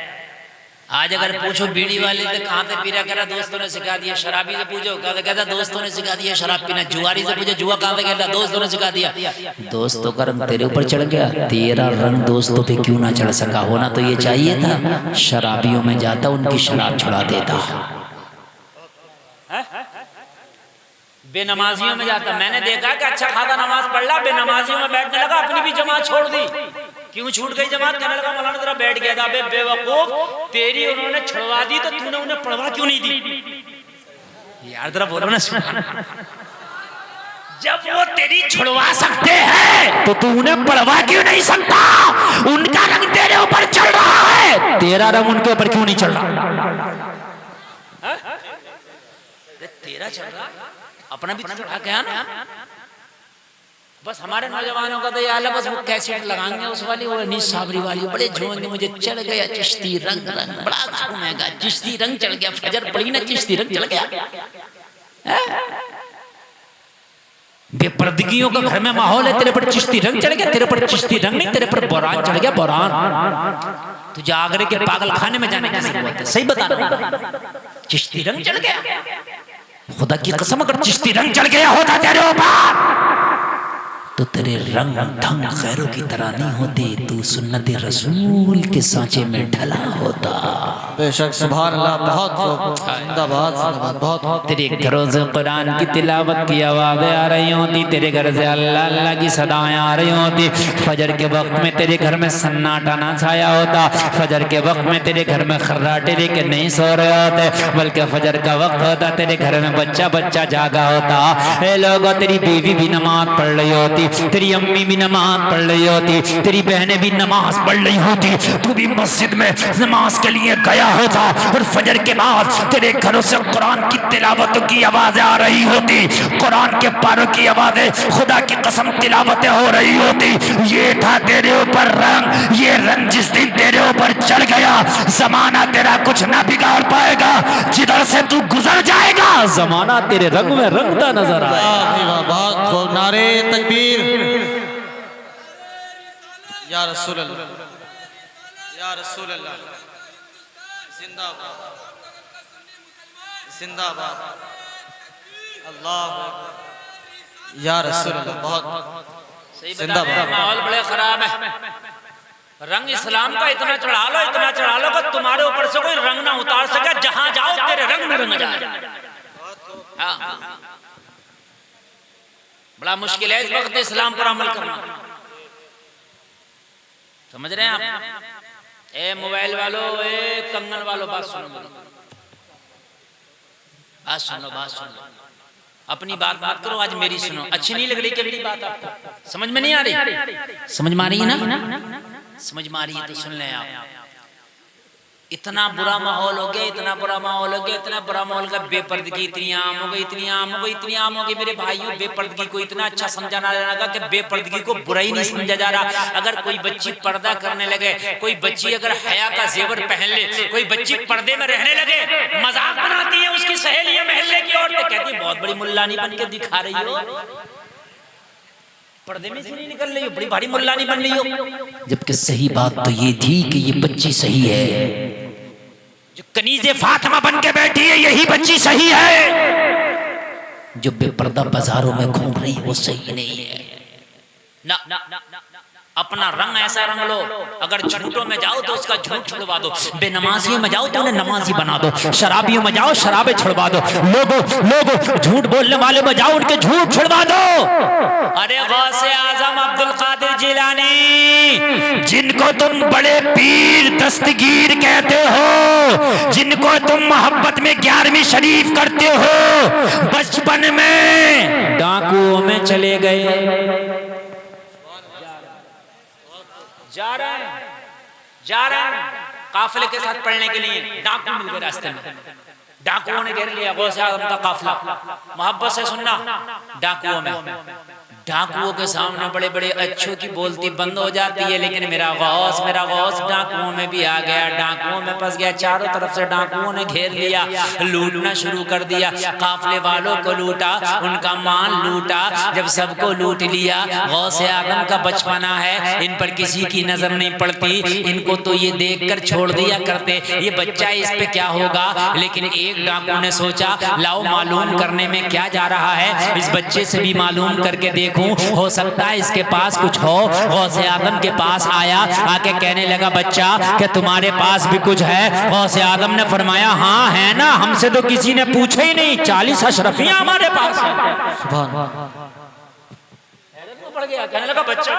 आज अगर पूछो बीड़ी वाले से कहाँ से पी रहा, कह रहा दोस्तों ने सिखा दिया। शराबी से पूछो, कहता दोस्तों ने सिखा दिया शराब पीना। जुआरी से पूछो, जुआ कहाँ से कहता, दोस्तों ने सिखा दिया। दोस्तों का रंग तेरे ऊपर चढ़ गया, तेरा रंग दोस्तों पे क्यों ना चढ़ सका? होना तो ये चाहिए था, शराबियों में जाता, उनकी शराब छुड़ा देता, बेनमाजियों में जाता। मैंने देखा कि अच्छा खासा नमाज पढ़ ला, बेनमाजियों में बैठने लगा, अपनी भी जमात छोड़ दी। क्यों छूट गई जमात? कहने लगा मौलाना जरा बैठ गया था। बेवकूफ, तेरी उन्होंने छुड़वा दी तो तूने उन्हें पढ़वा क्यों नहीं दी? यार जरा बोलो ना। जब वो तेरी छुड़वा सकते हैं तो तू उन्हें पढ़वा क्यों नहीं सकता? उनका रंग तेरे ऊपर चढ़ रहा है, तेरा रंग उनके ऊपर क्यों नहीं चढ़ रहा? तेरा चढ़ रहा, अपना भी चढ़ा के ना। बस हमारे नौजवानों का तो ये हाल है, बस वो कैसेट लगाएंगे उस वाली, वो नी साबरी वाली, बड़े झूमेंगे। मुझे चढ़ गया चिश्ती रंग, रंग बड़ा झूमेगा, चिश्ती रंग चढ़ गया, फजर पड़ी ना चिश्ती रंग चढ़ गया। बेपर्दगियों का घर में माहौल है, तेरे पर चिश्ती रंग चढ़ गया। तेरे पर चिश्ती रंग नहीं, तेरे पर बोरान चढ़ गया, बोरान। तुझे आगरे के पागल खाने में जाने की जरूरत है, सही बता रहा। चिश्ती रंग चढ़ गया, खुदा की कसम अगर चिश्ती रंग चढ़ गया होता तेरे ऊपर तो तेरे रंग ढंग खैरों की तरह नहीं होते, तू सुन्नत रसूल के सांचे में ढला होता। बेशक सुभान अल्लाह, बहुत जिंदाबाद जिंदाबाद। बहुत तेरे घरों से कुरान की तिलावत की आवाज़ें आ रही होती, तेरे घर से अल्लाह अल्लाह की सदाएं आ रही होती। फजर के वक्त में तेरे घर में सन्नाटा ना छाया होता, फजर के वक्त में तेरे घर में खर्राटे लेके नहीं सो रहे होते, बल्कि फजर का वक्त होता तेरे घर में बच्चा बच्चा जागा होता। ए लोगों, तेरी बीवी भी नमाज पढ़ रही होती, तेरी अम्मी भी नमाज पढ़ रही होती, तेरी बहनें भी नमाज पढ़ रही होती, तू भी मस्जिद में नमाज के लिए गया होता और फजर के बाद तेरे घरों से कुरान की तिलावत की आवाजें आ रही होती, कुरान के पारों की आवाजें, खुदा की कसम तिलावतें हो रही होती। ये था तेरे ऊपर रंग, ये रंग जिस दिन तेरे ऊपर चढ़ गया, जमाना तेरा कुछ ना बिगाड़ पाएगा, जिधर से तू गुजर जाएगा जमाना तेरे रंग में रंगता नजर आएगा। बहुत खूब, नारे तकबीर, या रसूल अल्लाह, या रसूल अल्लाह, जिंदाबाद जिंदाबाद, अल्लाह, या रसूल अल्लाह, बहुत जिंदाबाद। माहौल बड़े खराब है, रंग इस्लाम का इतना चढ़ा लो, इतना चढ़ा लो कि तुम्हारे ऊपर से कोई रंग ना उतार सके, जहां जाओ तेरे रंग में रंग जाए। बड़ा मुश्किल है इस वक्त इस्लाम पर अमल करना, समझ रहे हैं आप? ए मोबाइल वालों, ए कंगन वालों, बात सुनो, बात सुनो, बात सुनो, अपनी बात बात करो, आज मेरी सुनो। अच्छी नहीं लग रही क्या मेरी बात आपको? समझ में नहीं आ रही? समझ में आ रही है ना? समझ में आ रही है तो सुन लें आप। इतना बुरा माहौल हो गया, इतना बुरा माहौल हो गया, इतना बुरा माहौल का, बेपर्दगी इतनी आम हो गई, इतनी आम हो गई, इतनी आम हो गई मेरे भाइयों। बेपर्दगी को इतना अच्छा समझा ना लगा कि बेपर्दगी को बुरा ही नहीं समझा जा रहा। अगर कोई बच्ची पर्दा करने लगे, कोई बच्ची अगर हया का जेवर पहन ले, कोई बच्ची पर्दे में रहने लगे, मजाक बनाती है उसकी सहेलियां महल्ले की औरतें, कहती है बहुत बड़ी मुल्लानी बन के दिखा रही हो, पर्दे में से नहीं निकल रही हो, बड़ी भारी मुल्लानी बन रही हो। जबकि सही बात तो ये थी कि ये बच्ची सही है, जो कनीज़े फातिमा बन के बैठी है यही बच्ची सही है, जो बेपर्दा बाजारों में घूम रही वो सही नहीं है ना। अपना रंग ऐसा रंग लो, अगर झूठों में जाओ तो उसका झूठ छुड़वा दो, बेनमाजियों में जाओ तो उन्हें नमाजी बना दो, शराबियों में जाओ शराबे छुड़वा दो, लोगो झूठ बोलने वाले में जाओ उनके झूठ छुड़वा दो। अरे गौसे आजम अब्दुल कादिर जिलानी, जिनको तुम बड़े पीर दस्तगीर कहते हो, जिनको तुम मोहब्बत में 11वीं शरीफ करते हो, बचपन में डाकुओं में चले गए, जा रहे हैं काफिले के साथ पढ़ने के लिए, डाकू मिल गए रास्ते में, डाकुओं ने घेर लिया गौसे आजम का काफिला। मोहब्बत से सुनना, डाकुओं में, डाकुओं के सामने बड़े बड़े अच्छों की बोलती बंद हो जाती है, लेकिन मेरा गौस डाकुओं में भी आ गया, डाकुओं में फंस गया। चारों तरफ से डाकुओं ने घेर लिया, लूटना शुरू कर दिया, काफिले वालों को लूटा, उनका माल लूटा। जब सबको लूट लिया, गौसे आजम का बचपना है, इन पर किसी की नजर नहीं पड़ती, इनको तो ये देखकर छोड़ दिया करते, ये बच्चा इस पे क्या होगा। लेकिन एक डाकू ने सोचा लाओ मालूम करने में क्या जा रहा है, इस बच्चे से भी मालूम करके देखूं, हो सकता है इसके पास कुछ हो। गौसे आजम के पास आया, आके कहने लगा बच्चा क्या तुम्हारे पास भी कुछ है? गौसे आजम ने फरमाया हाँ है ना, हमसे तो किसी ने पूछा ही नहीं, 40 अशरफियां हमारे पास है। पड़ गया, कहने लगा बच्चा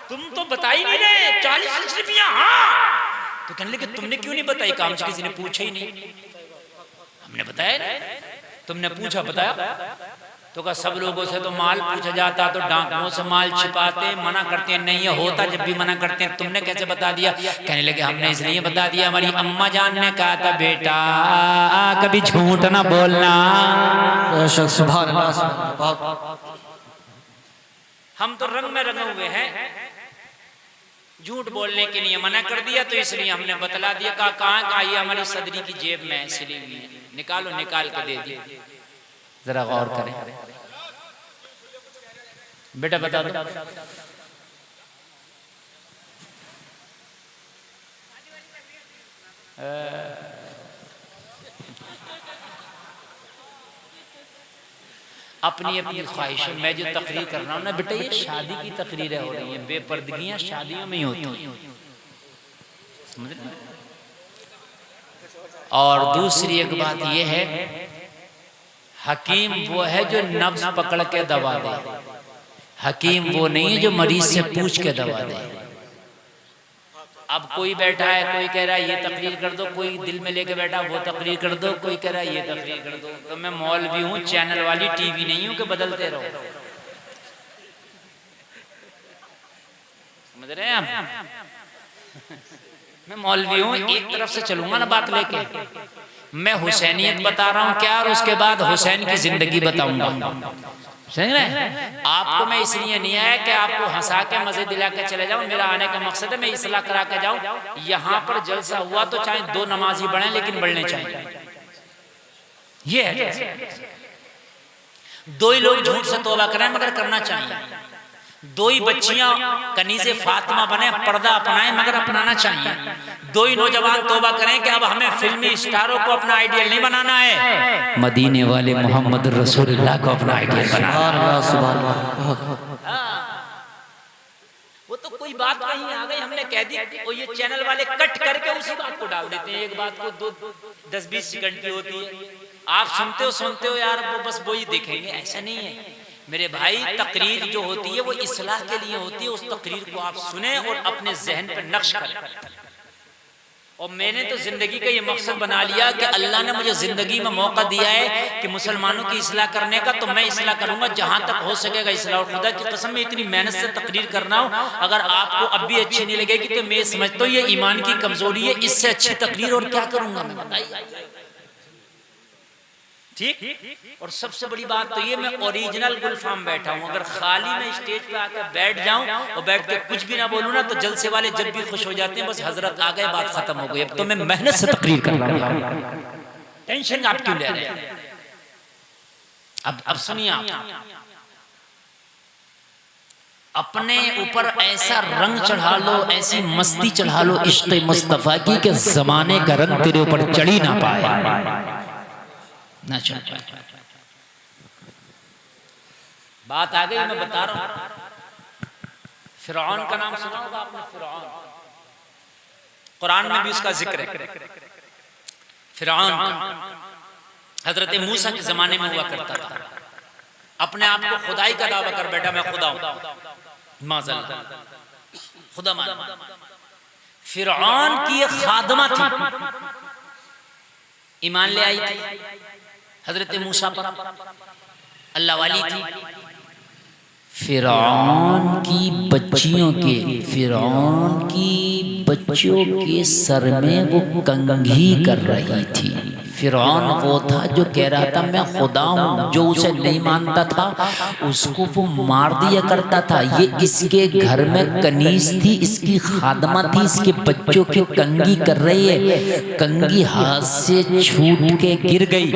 तुम तो बता ही नहीं रहे, 40 अशरफियां। हाँ, तो कहने लगे तुमने क्यों नहीं बताई? काम से किसी ने पूछा ही नहीं, हमने बताया नहीं, तुमने पूछा बताया। तो कहा सब लोगों से तो माल पूछा जाता, तो डाकुओं से माल छिपाते, मना करते हैं नहीं ये होता, जब भी मना करते हैं तुमने कैसे बता दिया? कहने लगे हमने इसलिए बता दिया, हमारी अम्मा जान ने कहा था बेटा कभी झूठ ना बोलना। सुभान अल्लाह। हम तो रंग में रंगे हुए हैं, झूठ बोलने के लिए मना कर दिया, तो इसलिए हमने बतला दिया। कहाँ का ये हमारी सदरी की जेब में सिली हुई है, निकालो, निकाल के दे दी। जरा गौर करें बेटा, बता दो अपनी अपनी ख्वाहिश। मैं जो तकरीर कर रहा हूँ ना बेटा, ये शादी की तकरीरें हो रही हैं, बेपर्दगियां शादियों में ही होती हैं, समझ रहे? और दूसरी एक बात यह है, हकीम वो है जो नब्ज पकड़ के दवा दे, हकीम वो नहीं है जो मरीज से पूछ के दवा दे। अब कोई बैठा है, कोई कह रहा है ये तकरीर कर दो, कोई दिल में लेके बैठा वो तकरीर कर दो, कोई कह रहा है ये तकरीर कर दो। तो मैं मौलवी हूँ, चैनल वाली टीवी नहीं हूँ कि बदलते रहो। समझ रहे हैं आप? मैं मौलवी हूँ, एक तरफ से चलूंगा ना बात लेके। मैं हुसैनियत बता रहा हूँ क्या, और उसके बाद हुसैन की जिंदगी बताऊंगा। समझ रहे हैं? आपको मैं इसलिए नहीं आया कि आपको हंसा के मजे दिला के चले जाऊं। मेरा आने का मकसद है मैं इस्लाह करा के जाऊं। यहाँ पर जलसा हुआ तो चाहे 2 नमाजी बढ़े, लेकिन बढ़ने चाहिए। ये है, 2 ही लोग झूठ से तौबा करें मगर करना चाहिए। 2 ही बच्चियां कनीज़े फातिमा बने, पर्दा अपनाएं मगर अपनाना चाहिए। 2 ही नौजवान तौबा करें कि अब हमें फिल्मी स्टारों को अपना आइडियल नहीं बनाना है, मदीने वाले मोहम्मद रसूलुल्लाह को अपना आइडियल बनाना। सुभान अल्लाह। वो तो कोई बात कहीं आ गई, हमने कह दी, और ये चैनल वाले कट करके उसी बात को डाल देते हैं। एक बात को 10-20 सेकंड की होती है, आप सुनते हो यार, वो बस वही देखेंगे। ऐसा नहीं है मेरे भाई, तकरीर जो होती है वो इस्लाह के लिए होती है। उस तकरीर को आप सुने और अपने जहन पर नक्श करें। और मैंने तो जिंदगी का ये मकसद बना लिया कि अल्लाह ने मुझे जिंदगी में मौका दिया है कि मुसलमानों की इस्लाह करने का, तो मैं इस्लाह करूंगा जहां तक हो सकेगा इस्लाह। और खुदा की कसम में इतनी मेहनत से तकरीर करना हो, अगर आपको अब भी अच्छी नहीं लगेगी तो मैं समझता हूँ ये ईमान की कमजोरी है। इससे अच्छी तकरीर और क्या करूंगा मैं, बताइए। ठीक। और सबसे बड़ी बात तो ये, मैं ओरिजिनल गुलफाम बैठा हूँ। अगर खाली मैं स्टेज पे आकर बैठ जाऊं और बैठ के कुछ भी ना बोलूं ना, तो जलसे वाले जब भी खुश हो जाते हैं, बस हजरत आ गए, बात खत्म हो गई। अब तो मैं मेहनत से तकरीर कर रहा हूं, टेंशन आप क्यों ले रहे हैं? अब सुनिए, आप अपने ऊपर ऐसा रंग चढ़ा लो, ऐसी मस्ती चढ़ा लो इश्क़ मुस्तफा की कि जमाने का रंग तेरे ऊपर चढ़ी ना पाए, ना चल पाए। बात आ गई, मैं बता रहा हूं। फिरौन का नाम सुना होगा आपने? फिरौन, कुरान में भी उसका जिक्र है। फिरौन हजरत मूसा के जमाने में हुआ करता था। अपने आप को खुदाई का दावा कर बैठा, मैं खुदा हूं, माज़अल्लाह, खुदा मान। फिरौन की एक खादमा थी, ईमान ले आई थी हजरत मूसा पर, अल्लाह वाली थी। फिरौन की बच्चियों के सर में वो कंघी कर रही थी। फिरौन वो था जो कह रहा था मैं खुदा हूँ, जो उसे नहीं मानता था उसको वो मार दिया करता था। ये इसके घर में कनीज थी, इसकी खादमा थी, इसके बच्चों के कंघी कर रही है। कंघी हाथ से छूट के गिर गई।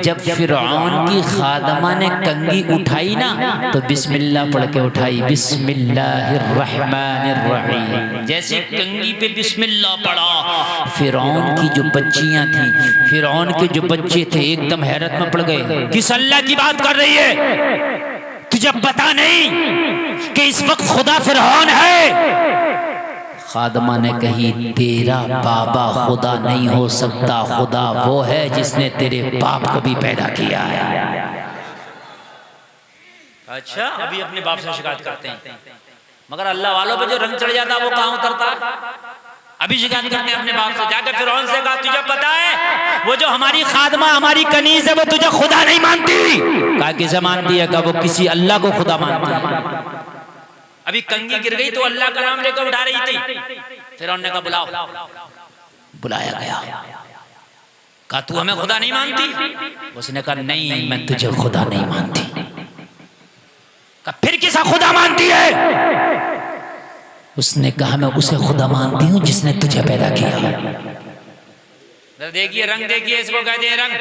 जब फिरौन की खादमा ने कंघी उठाई ना, तो बिस्मिल्लाह पढ़ के उठाई, बिस्मिल्लाहिर्रहमानिर्रहीम। जैसे कंघी पे बिस्मिल्लाह पढ़ा, फिरौन की जो बच्चियां थी, फिरौन के जो बच्चे थे, एकदम हैरत में पड़ गए। किस अल्लाह की बात कर रही है? तुझे पता नहीं कि इस वक्त खुदा फिरौन है? खादमा ने कही, तेरा बाबा खुदा नहीं हो सकता, खुदा वो है जिसने तेरे बाप को भी पैदा किया है। अच्छा, अभी अपने बाप से शिकायत करते हैं, मगर अल्लाह वालों पे जो रंग चढ़ जाता है वो कहाँ उतरता? अभी शिकायत करते हैं अपने बाप से। जाकर फिरौन से कहा, तुझे पता है वो जो हमारी खादमा, हमारी कनीज है, वो तुझे खुदा नहीं मानती? कहा किसे मानती है? कहा वो किसी अल्लाह को खुदा मानती है। अभी कंघी गिर गई तो अल्लाह का नाम लेकर उठा रही थी। फिरौन ने कहा बुलाओ। बुलाया गया, कहा तू हमें खुदा नहीं मानती? उसने कहा नहीं, मैं तुझे खुदा नहीं मानती। कहा फिर किसा खुदा मानती है? उसने कहा मैं उसे खुदा मानती हूँ जिसने तुझे पैदा किया। देखिए रंग, देखिए इसको कहते हैं रंग।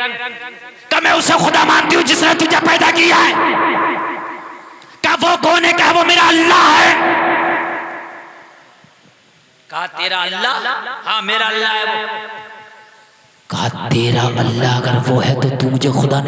कहा मैं उसे खुदा मानती हूँ जिसने तुझे पैदा किया है। कहा वो कौन है? कहा वो मेरा अल्लाह है। कहा तेरा अल्लाह? हाँ मेरा अल्लाह है वो। कहा तेरा अल्लाह अगर वो है तो तू मुझे खुदा